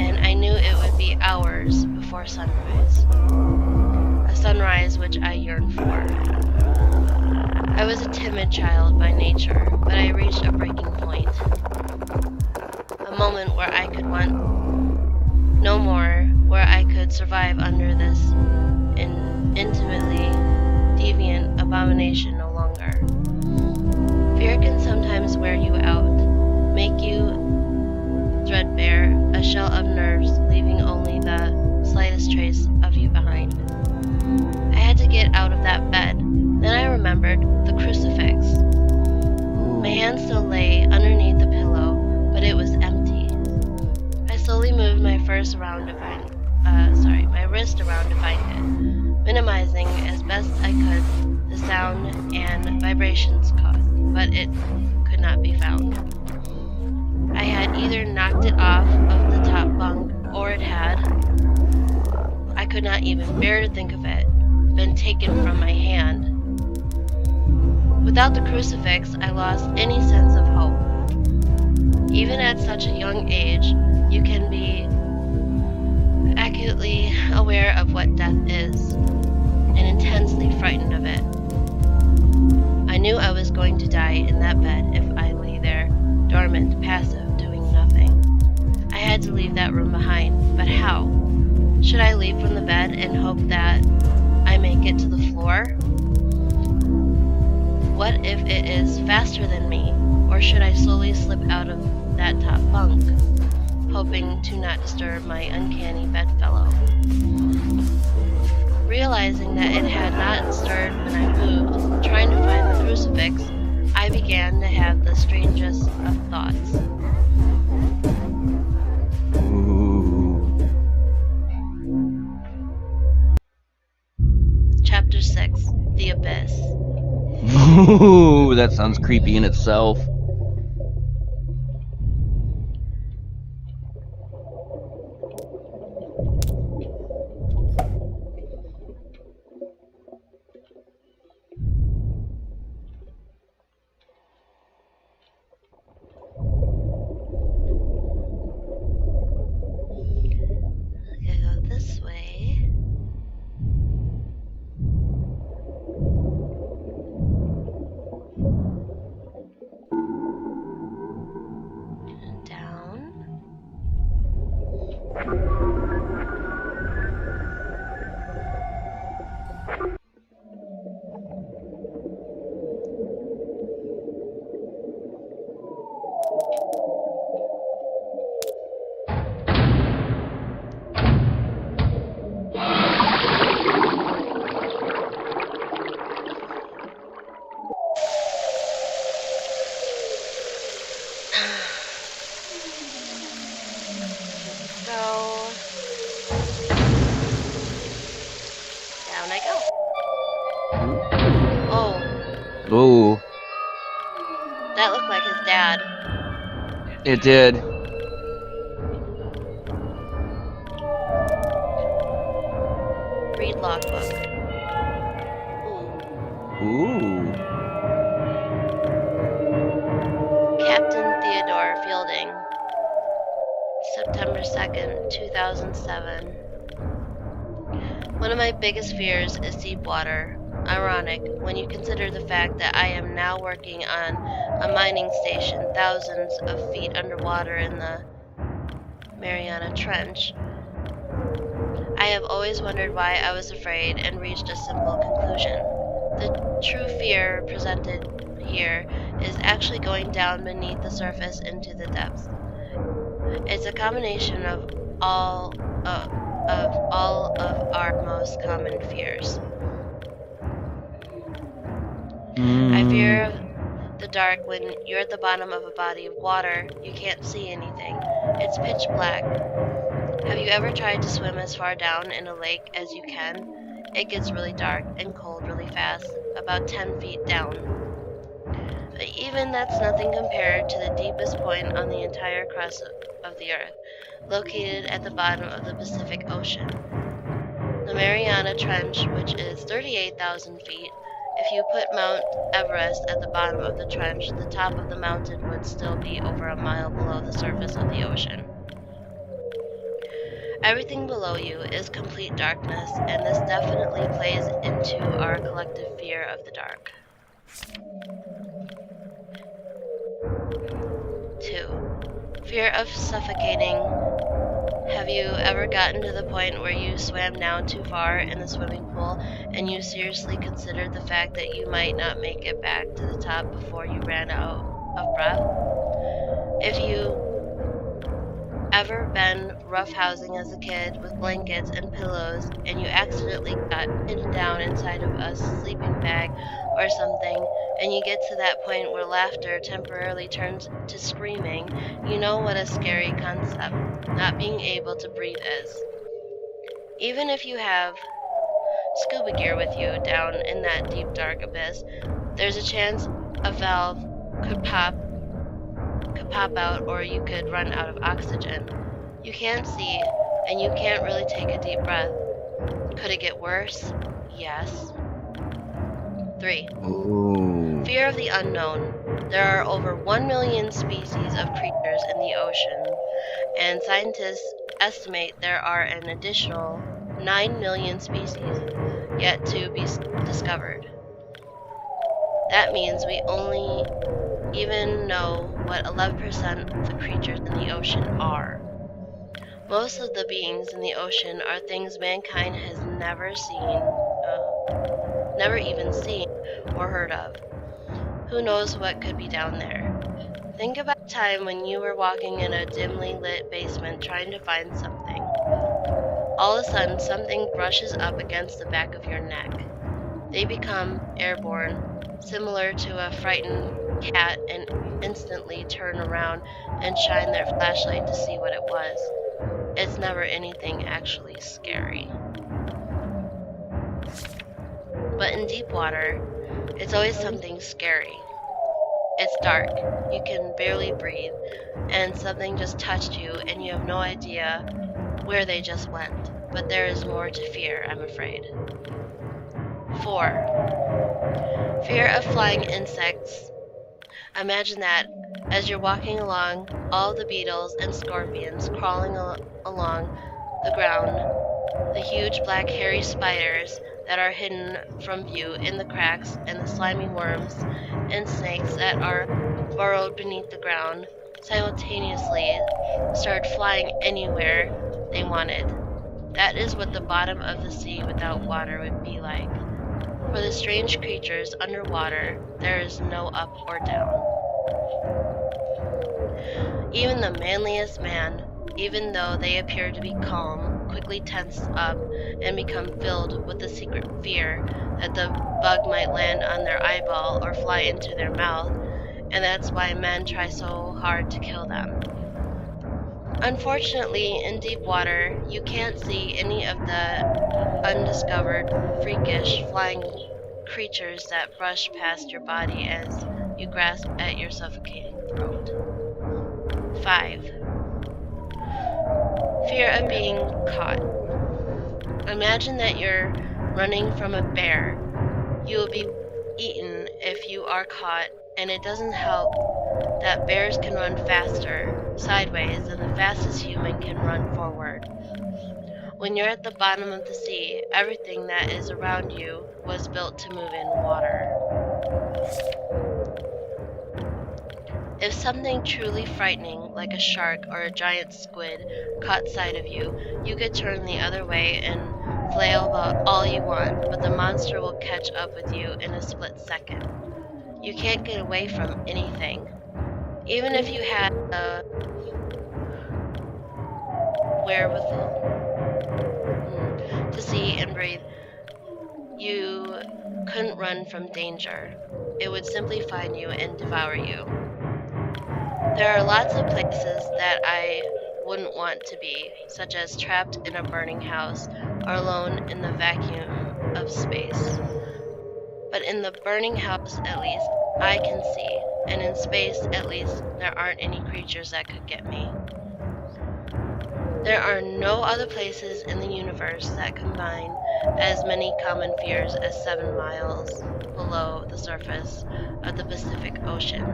and I knew it would be hours before sunrise. A sunrise which I yearned for. I was a timid child by nature, but I reached a breaking point. A moment where I could want no more, where I could survive under this intimately deviant abomination no longer. Fear can sometimes wear you out, make you threadbare, a shell of nerves, leaving only the slightest trace of you behind. I had to get out of that bed. Then I remembered the crucifix. My hand still lay underneath the pillow, but it was empty. I slowly moved my wrist around to find it, minimizing as best I could the sound and vibrations caused, but it could not be found. I had either knocked it off of the top bunk, or it had, I could not even bear to think of it, been taken from my hand. Without the crucifix, I lost any sense of hope. Even at such a young age, you can be frightened of it. I knew I was going to die in that bed if I lay there, dormant, passive, doing nothing. I had to leave that room behind, but how? Should I leap from the bed and hope that I make it to the floor? What if it is faster than me? Or should I slowly slip out of that top bunk, hoping to not disturb my uncanny bedfellow? Realizing that it had not stirred when I moved, trying to find the crucifix, I began to have the strangest of thoughts. Ooh. Chapter 6, The Abyss. Ooh, that sounds creepy in itself. I gotta go this way. Down. So, down I go. Oh, Ooh, that looked like his dad. it did. Read logbook. Ooh. Ooh. Captain Theodore Fielding. September 2nd, 2007. One of my biggest fears is deep water. Ironic when you consider the fact that I am now working on a mining station thousands of feet underwater in the Mariana Trench. I have always wondered why I was afraid and reached a simple conclusion. The true fear presented here is actually going down beneath the surface into the depths. It's a combination of all of our most common fears. I fear the dark when you're at the bottom of a body of water. You can't see anything. It's pitch black. Have you ever tried to swim as far down in a lake as you can? It gets really dark and cold really fast, about 10 feet down. But even that's nothing compared to the deepest point on the entire crust of the Earth, located at the bottom of the Pacific Ocean. The Mariana Trench, which is 38,000 feet. If you put Mount Everest at the bottom of the trench, the top of the mountain would still be over a mile below the surface of the ocean. Everything below you is complete darkness, and this definitely plays into our collective fear of the dark. 2. Fear of suffocating. Have you ever gotten to the point where you swam down too far in the swimming pool and you seriously considered the fact that you might not make it back to the top before you ran out of breath? If you ever been roughhousing as a kid with blankets and pillows and you accidentally got pinned down inside of a sleeping bag or something, and you get to that point where laughter temporarily turns to screaming, you know what a scary concept not being able to breathe is. Even if you have scuba gear with you down in that deep dark abyss, there's a chance a valve could pop out, or you could run out of oxygen. You can't see, and you can't really take a deep breath. Could it get worse? Yes. 3. Ooh. Fear of the unknown. There are over 1 million species of creatures in the ocean, and scientists estimate there are an additional 9 million species yet to be discovered. That means we only even know what 11% of the creatures in the ocean are. Most of the beings in the ocean are things mankind has never even seen or heard of. Who knows what could be down there? Think about a time when you were walking in a dimly lit basement trying to find something. All of a sudden, something brushes up against the back of your neck. They become airborne, similar to a frightened cat, and instantly turn around and shine their flashlight to see what it was. It's never anything actually scary. But in deep water, it's always something scary. It's dark, you can barely breathe, and something just touched you and you have no idea where they just went. But there is more to fear, I'm afraid. 4. Fear of flying insects. Imagine that as you're walking along, all the beetles and scorpions crawling along the ground, the huge black hairy spiders that are hidden from view in the cracks, and the slimy worms and snakes that are burrowed beneath the ground, simultaneously started flying anywhere they wanted. That is what the bottom of the sea without water would be like. For the strange creatures underwater, there is no up or down. Even the manliest man, even though they appear to be calm, quickly tense up and become filled with the secret fear that the bug might land on their eyeball or fly into their mouth, and that's why men try so hard to kill them. Unfortunately, in deep water, you can't see any of the undiscovered, freakish, flying creatures that brush past your body as you grasp at your suffocating throat. 5. Fear of being caught. Imagine that you're running from a bear. You will be eaten if you are caught, and it doesn't help that bears can run faster sideways than the fastest human can run forward. When you're at the bottom of the sea, everything that is around you was built to move in water. If something truly frightening, like a shark or a giant squid, caught sight of you, you could turn the other way and flail about all you want, but the monster will catch up with you in a split second. You can't get away from anything. Even if you had the wherewithal to see and breathe, you couldn't run from danger. It would simply find you and devour you. There are lots of places that I wouldn't want to be, such as trapped in a burning house or alone in the vacuum of space. But in the burning house, at least, I can see, and in space, at least, there aren't any creatures that could get me. There are no other places in the universe that combine as many common fears as 7 miles below the surface of the Pacific Ocean.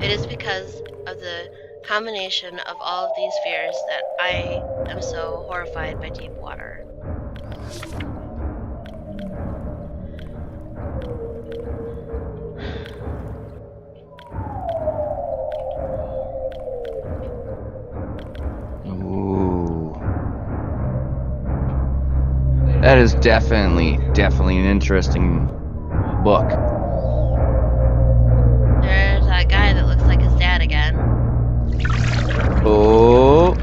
It is because of the combination of all of these fears that I am so horrified by deep water. Ooh. That is definitely an interesting book. There's that guy that looks like his dad again. Oh.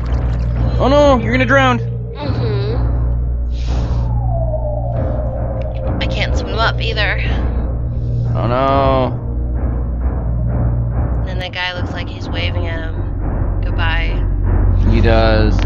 Oh no, you're gonna drown. I can't swim up either. Oh no. And then that guy looks like he's waving at him. Goodbye. He does.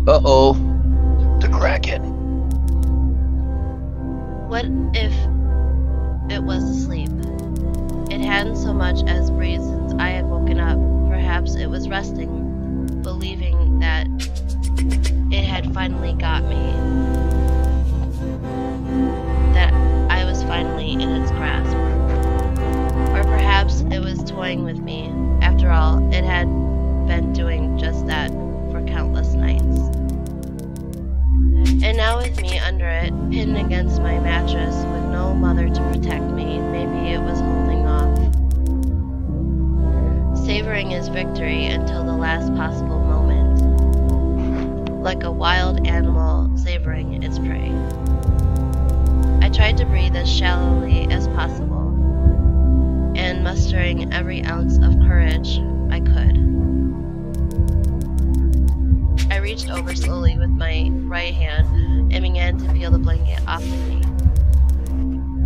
Uh-oh. The Kraken. What if it was asleep? It hadn't so much as breathed since I had woken up. Perhaps it was resting, believing that it had finally got me, that I was finally in its grasp. Or perhaps it was toying with me. After all, it had been doing just that for countless nights. And now with me under it, pinned against my mattress with no mother to protect me, maybe it was holding off. Savoring his victory until the last possible moment. Like a wild animal savoring its prey. I tried to breathe as shallowly as possible, and mustering every ounce of courage I could. I reached over slowly with my right hand and began to peel the blanket off of me.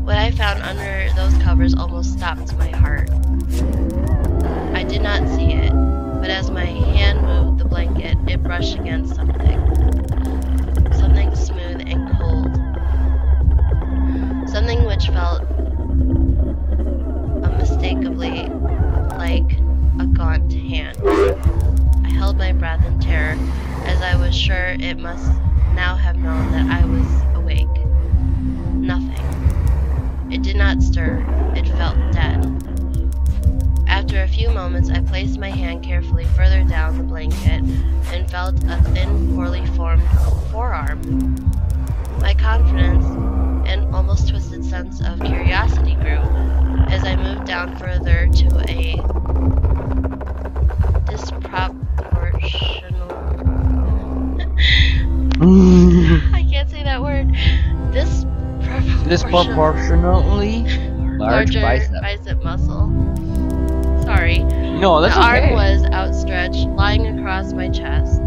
What I found under those covers almost stopped my heart. I did not see it, but as my hand moved the blanket, it brushed against something. Something smooth and cold. Something which felt unmistakably like a gaunt hand. I held my breath in terror, as I was sure it must now have known that I was awake. Nothing. It did not stir. It felt dead. After a few moments, I placed my hand carefully further down the blanket and felt a thin, poorly formed forearm. My confidence and almost twisted sense of curiosity grew as I moved down further to a disproportional... I can't say that word. Disproportionately large larger bicep. muscle. Sorry. No, that's the okay. arm was outstretched, lying across my chest,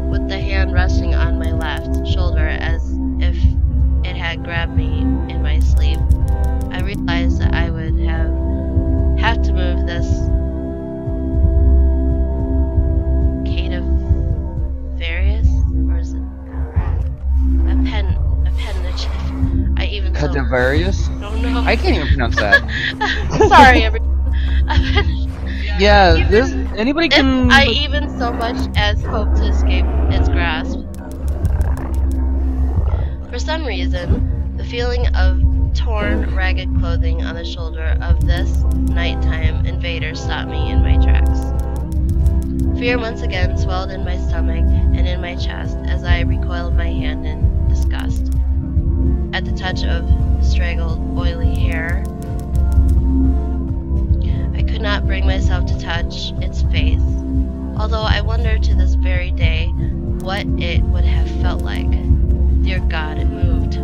with the hand resting on my left shoulder as if it had grabbed me in my sleep. I realized that I would have to move this cadaverius, or is it appendage? I even Cadaverius? don't know. I can't even pronounce that. Sorry, everyone. Yeah, anybody can. I even so much as hope to escape its grasp. For some reason, the feeling of torn, ragged clothing on the shoulder of this nighttime invader stopped me in my tracks. Fear once again swelled in my stomach and in my chest as I recoiled my hand in disgust. At the touch of straggled, oily hair, I could not bring myself to touch its face, although I wonder to this very day what it would have felt like. Dear God, it moved.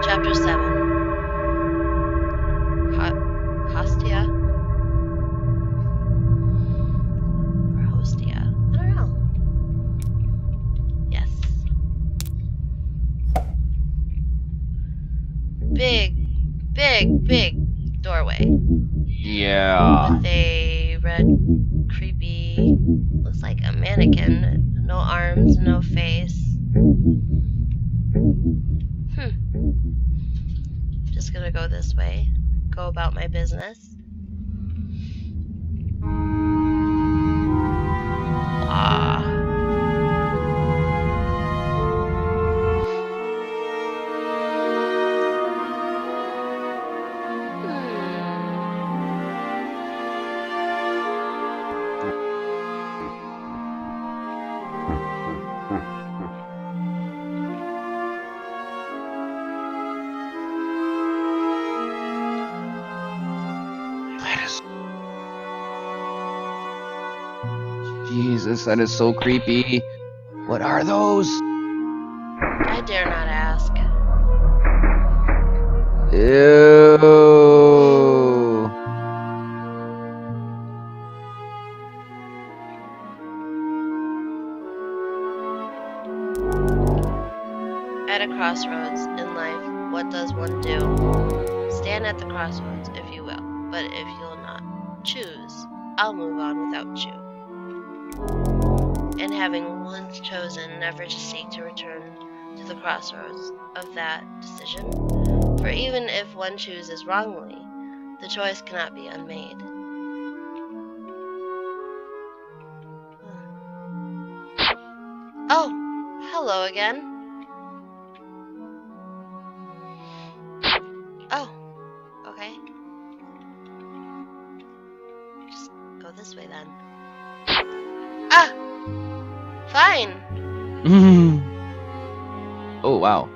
Chapter 7. Hostia? Or Hostia? I don't know. Yes. Big doorway. Yeah. With a red, creepy, looks like a mannequin. No arms, no face. Just gonna go this way. Go about my business. Jesus, that is so creepy. What are those? I dare not ask. Ew. At a crossroads in life, what does one do? Stand at the crossroads, if you will, but if you'll not choose, I'll move on without you. And having once chosen never to seek to return to the crossroads of that decision, For even if one chooses wrongly, the choice cannot be unmade. Oh, hello again. Oh, okay. Just go this way then. Ah! Fine! Oh, wow.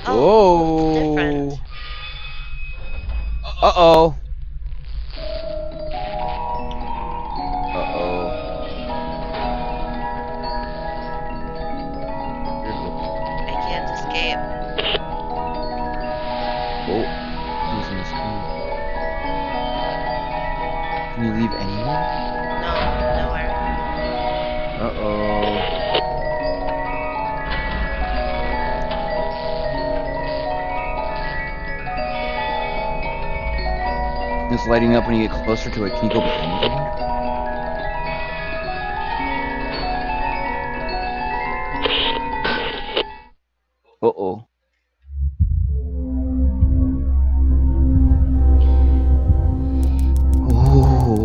Oh, it's different. Uh-oh. Uh-oh. I can't escape. Oh, who's in this cave? Can you leave anywhere? No, nowhere. Uh-oh. It's lighting up when you get closer to it. Can you go behind it, I wonder? Uh-oh.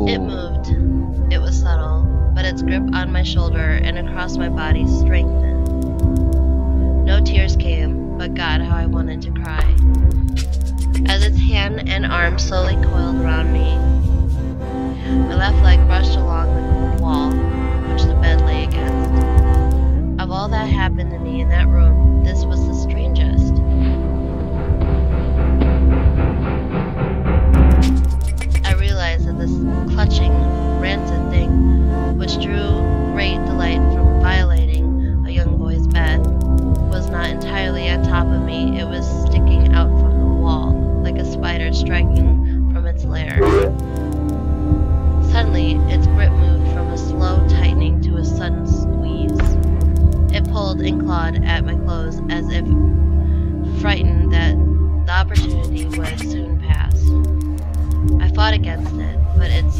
It moved. It was subtle, but its grip on my shoulder and across my body strengthened. No tears came, but God, how I wanted to cry. As its hand and arm slowly coiled around me, my left leg brushed along the cold wall, which the bed lay against. Of all that happened to me in that room, this was the strangest. I realized that this clutching, rancid thing, which drew great delight from violating a young boy's bed, was not entirely on top of me. It was sticking out from the wall, like a spider striking from its lair. Suddenly, its grip moved from a slow tightening to a sudden squeeze. It pulled and clawed at my clothes as if frightened that the opportunity would soon pass. I fought against it, but its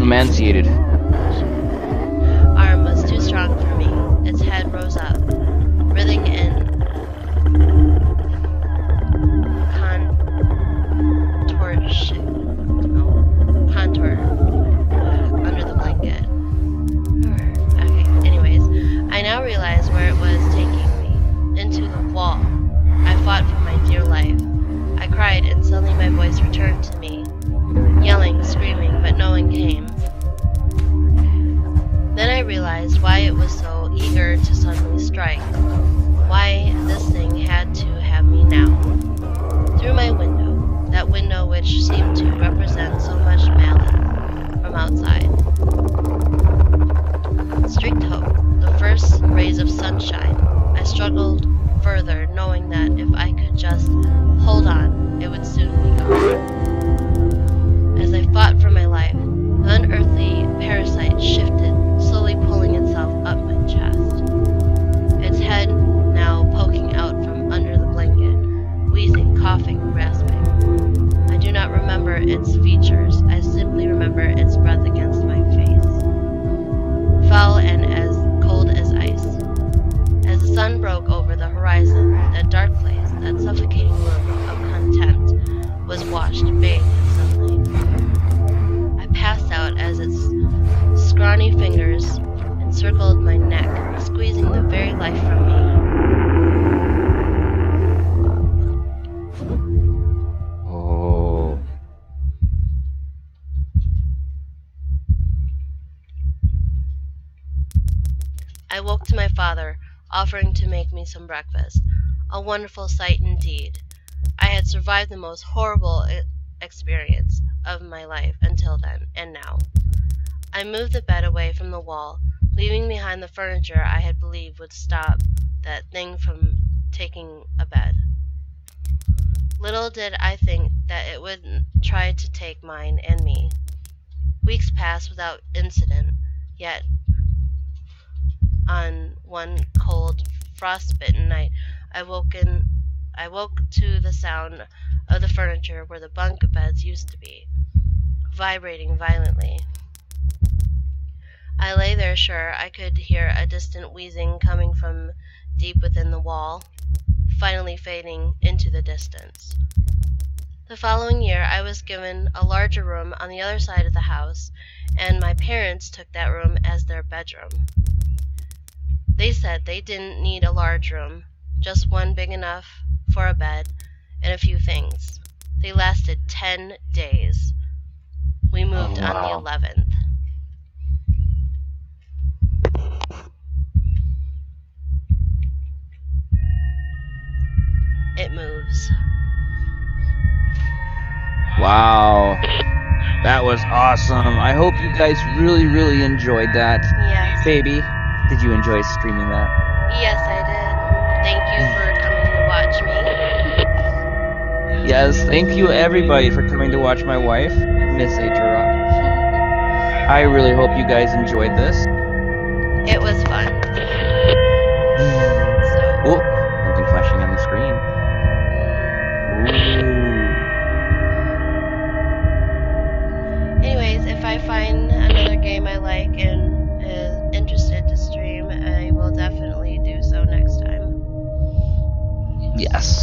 Emaciated. arm was too strong for me. Its head rose up, writhing in contour under the blanket. Okay, anyways, I now realized where it was taking me, into the wall. I fought for my dear life. I cried, and suddenly my voice returned to me, yelling, screaming, but no one came. Then I realized why it was so eager to suddenly strike, why this thing had to have me now. Through my window, that window which seemed to represent so much malice from outside, streaked hope, the first rays of sunshine. I struggled further, knowing that if I could just hold on, it would soon be gone. As I fought for my life, the unearthly parasite shifted, slowly pulling itself up my chest, its head now poking out from under the blanket, wheezing, coughing, rasping. I do not remember its features, I simply remember its breath against my face, foul and as cold as ice. As the sun broke over the horizon, that dark place, that suffocating room of contempt, was washed, bathed in sunlight. I passed out as its scrawny fingers encircled my neck, squeezing the very life from me. Oh. I woke to my father, offering to make me some breakfast. A wonderful sight indeed. I had survived the most horrible experience of my life until then, and now. I moved the bed away from the wall, leaving behind the furniture I had believed would stop that thing from taking a bed. Little did I think that it would try to take mine and me. Weeks passed without incident, yet on one cold, frost-bitten night, I woke to the sound of the furniture where the bunk beds used to be, vibrating violently. I lay there sure I could hear a distant wheezing coming from deep within the wall, finally fading into the distance. The following year I was given a larger room on the other side of the house, and my parents took that room as their bedroom. They said they didn't need a large room, just one big enough for a bed and a few things. They lasted 10 days. We moved on the 11th. It moves. Wow. That was awesome. I hope you guys really, really enjoyed that. Yes. Baby, did you enjoy streaming that? Yes, I did. Thank you for coming to watch me. Yes, thank you everybody for coming to watch my wife, Miss Aturok. I really hope you guys enjoyed this. It was fun. Oh, something flashing on the screen. Ooh. Anyways, if I find another game I like and is interested to stream, I will definitely do so next time. Yes.